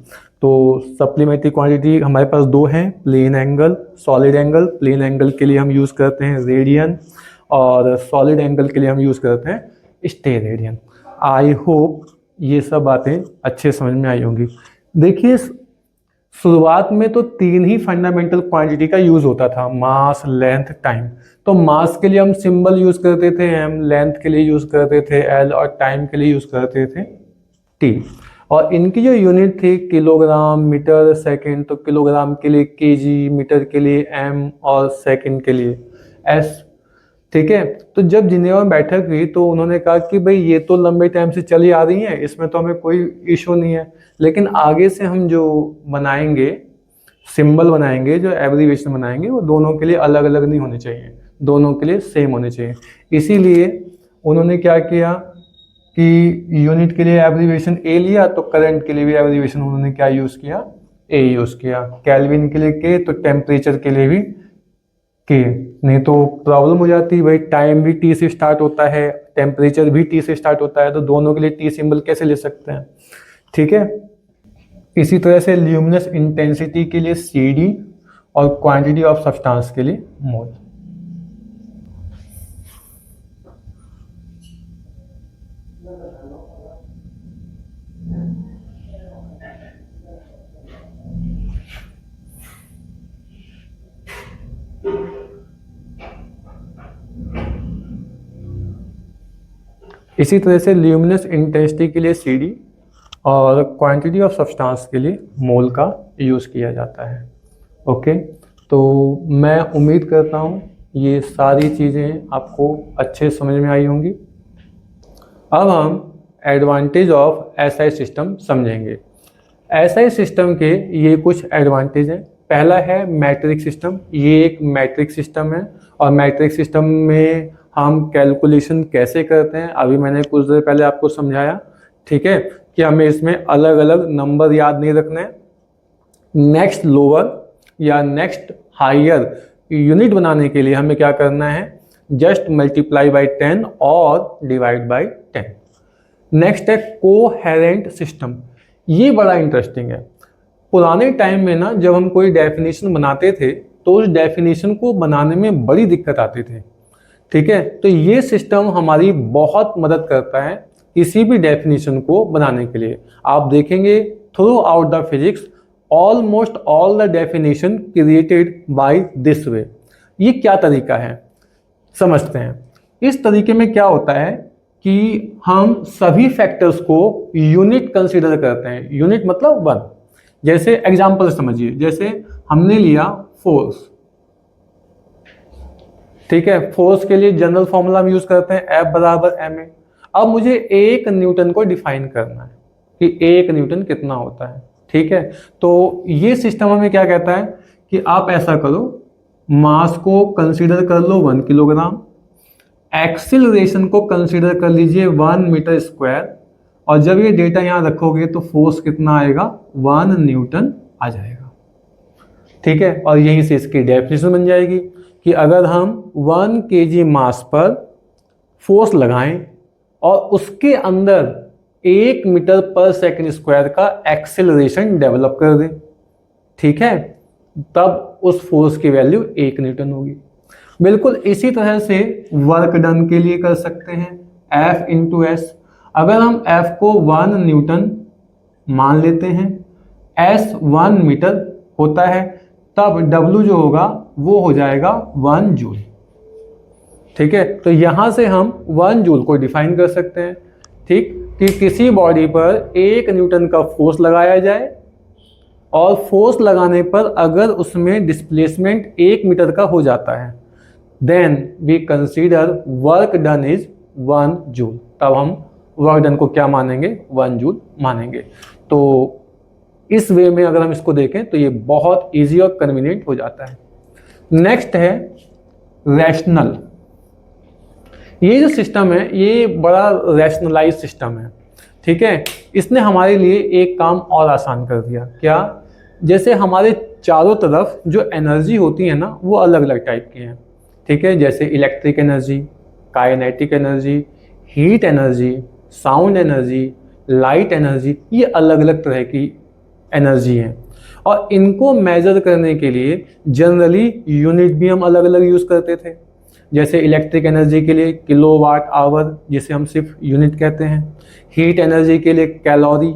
तो सप्लीमेंट्री क्वांटिटी हमारे पास 2 हैं, plane angle, solid angle. Plane angle के लिए हम यूज़ करते हैं रेडियन और सॉलिड एंगल के लिए हम यूज़ करते हैं स्टेरेडियन। आई होप ये सब बातें अच्छे समझ में आई होंगी। देखिए शुरुआत में तो 3 ही फंडामेंटल क्वांटिटी का यूज़ होता था, मास, लेंथ, टाइम। तो मास के लिए हम सिंबल यूज़ करते थे m, लेंथ के लिए यूज़ करते थे l और टाइम के लिए यूज़ करते थे t। और इनकी जो यूनिट थी किलोग्राम, मीटर, सेकंड। तो किलोग्राम के लिए kg, मीटर के लिए m और सेकंड के लिए s। ठीक है। तो जब जिनेवा में बैठक हुई तो उन्होंने कहा कि भाई ये तो लंबे टाइम से चली आ रही है, इसमें तो हमें कोई इशू नहीं है, लेकिन आगे से हम जो बनाएंगे सिंबल बनाएंगे, जो एब्रीविएशन बनाएंगे, वो दोनों के लिए अलग अलग नहीं होने चाहिए, दोनों के लिए सेम होने चाहिए। इसीलिए उन्होंने क्या किया कि यूनिट के लिए एब्रीविएशन ए लिया, तो करंट के लिए भी एब्रीविएशन उन्होंने क्या यूज़ किया, ए यूज़ किया। केल्विन के लिए के, तो टेम्परेचर के लिए भी के, नहीं तो प्रॉब्लम हो जाती है भाई, टाइम भी टी से स्टार्ट होता है, टेम्परेचर भी टी से स्टार्ट होता है, तो दोनों के लिए टी सिंबल कैसे ले सकते हैं, ठीक है। इसी तरह से ल्यूमिनस इंटेंसिटी के लिए सी डी और क्वांटिटी ऑफ सब्सटेंस के लिए मोल। इसी तरह से ल्यूमिनस इंटेंसिटी के लिए सी डी और क्वांटिटी ऑफ सब्सटेंस के लिए मोल का यूज़ किया जाता है। ओके, तो मैं उम्मीद करता हूँ ये सारी चीज़ें आपको अच्छे समझ में आई होंगी। अब हम एडवांटेज ऑफ एसआई सिस्टम समझेंगे। एसआई सिस्टम के ये कुछ एडवांटेज हैं। पहला है मैट्रिक सिस्टम। ये एक मैट्रिक सिस्टम है और मैट्रिक सिस्टम में हम कैलकुलेशन कैसे करते हैं अभी मैंने कुछ देर पहले आपको समझाया, ठीक है, कि हमें इसमें अलग अलग नंबर याद नहीं रखने हैं। नेक्स्ट लोअर या नेक्स्ट हायर यूनिट बनाने के लिए हमें क्या करना है, जस्ट मल्टीप्लाई बाई 10 और डिवाइड बाई 10। नेक्स्ट है कोहेरेंट सिस्टम। ये बड़ा इंटरेस्टिंग है। पुराने टाइम में ना जब हम कोई डेफिनेशन बनाते थे तो उस डेफिनेशन को बनाने में बड़ी दिक्कत आती थी, ठीक है। तो ये सिस्टम हमारी बहुत मदद करता है किसी भी डेफिनेशन को बनाने के लिए। आप देखेंगे through out the physics almost all the definition created by this way. ये क्या तरीका है समझते हैं। इस तरीके में क्या होता है कि हम सभी फैक्टर्स को यूनिट कंसीडर करते हैं। यूनिट मतलब 1। जैसे एग्जांपल समझिए, जैसे हमने लिया फोर्स, ठीक है। फोर्स के लिए जनरल फॉर्मूला हम यूज करते हैं F बराबर ma। अब मुझे 1 न्यूटन को डिफाइन करना है कि 1 न्यूटन कितना होता है, ठीक है। तो ये सिस्टम हमें क्या कहता है कि आप ऐसा करो, मास को कंसीडर कर लो 1 किलोग्राम, एक्सिलरेशन को कंसीडर कर लीजिए 1 मीटर स्क्वायर, और जब ये डेटा यहाँ रखोगे तो फोर्स कितना आएगा, 1 न्यूटन आ जाएगा, ठीक है। और यहीं से इसकी डेफिनेशन बन जाएगी कि अगर हम 1 kg मास पर फोर्स लगाएं और उसके अंदर 1 मीटर पर सेकंड स्क्वायर का एक्सेलरेशन डेवलप कर दें, ठीक है, तब उस फोर्स की वैल्यू 1 न्यूटन होगी। बिल्कुल इसी तरह से वर्क डन के लिए कर सकते हैं F इंटू एस। अगर हम F को 1 न्यूटन मान लेते हैं, S 1 मीटर होता है, तब W जो होगा वो हो जाएगा 1 जूल, ठीक है। तो यहाँ से हम 1 जूल को डिफाइन कर सकते हैं, ठीक, कि किसी बॉडी पर 1 न्यूटन का फोर्स लगाया जाए और फोर्स लगाने पर अगर उसमें डिस्प्लेसमेंट 1 मीटर का हो जाता है, then we consider work done is 1 joule. तब हम वर्क डन को क्या मानेंगे, 1 जूल मानेंगे। तो इस वे में अगर हम इसको देखें तो ये बहुत इजी और कन्वीनियंट हो जाता है। नेक्स्ट है रैशनल। ये जो सिस्टम है ये बड़ा रैशनलाइज सिस्टम है, ठीक है। इसने हमारे लिए एक काम और आसान कर दिया। क्या? जैसे हमारे चारों तरफ जो एनर्जी होती है ना वो अलग अलग टाइप की हैं, ठीक है। जैसे electric energy, kinetic energy, heat energy, sound energy, light energy, ये अलग अलग तरह की एनर्जी हैं। और इनको मेजर करने के लिए जनरली यूनिट भी हम अलग अलग यूज़ करते थे। जैसे इलेक्ट्रिक एनर्जी के लिए किलोवाट आवर, जिसे हम सिर्फ यूनिट कहते हैं। हीट एनर्जी के लिए कैलोरी,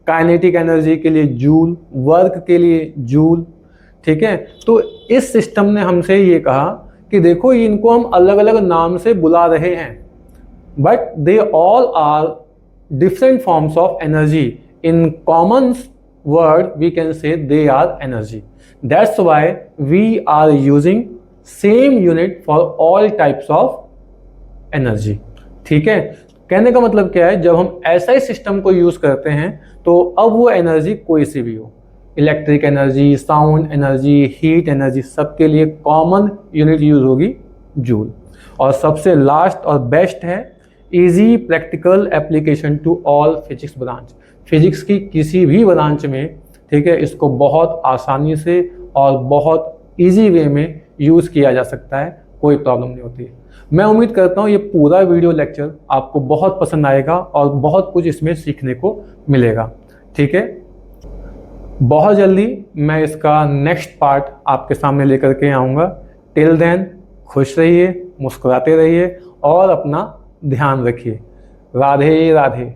काइनेटिक एनर्जी के लिए जूल, वर्क के लिए जूल, ठीक है। तो इस सिस्टम ने हमसे ये कहा कि देखो इनको हम अलग अलग नाम से बुला रहे हैं, but they all are different forms of energy. In common word we can say they are energy. That's why we are using same unit for all types of energy, ठीक है। कहने का मतलब क्या है, जब हम ऐसा सिस्टम को यूज करते हैं तो अब वो एनर्जी कोई सी भी हो, electric energy, sound energy, heat energy, सबके लिए कॉमन यूनिट यूज होगी जूल। और सबसे लास्ट और बेस्ट है easy practical application to all physics branch. Physics की किसी भी ब्रांच में, ठीक है, इसको बहुत आसानी से और बहुत इजी वे में यूज़ किया जा सकता है, कोई प्रॉब्लम नहीं होती। मैं उम्मीद करता हूँ ये पूरा वीडियो लेक्चर आपको बहुत पसंद आएगा और बहुत कुछ इसमें सीखने को मिलेगा। ठीक है, बहुत जल्दी मैं इसका नेक्स्ट पार्ट आपके सामने लेकर के आऊँगा। टिल देन खुश रहिए, मुस्कुराते रहिए और अपना ध्यान रखिए। राधे राधे।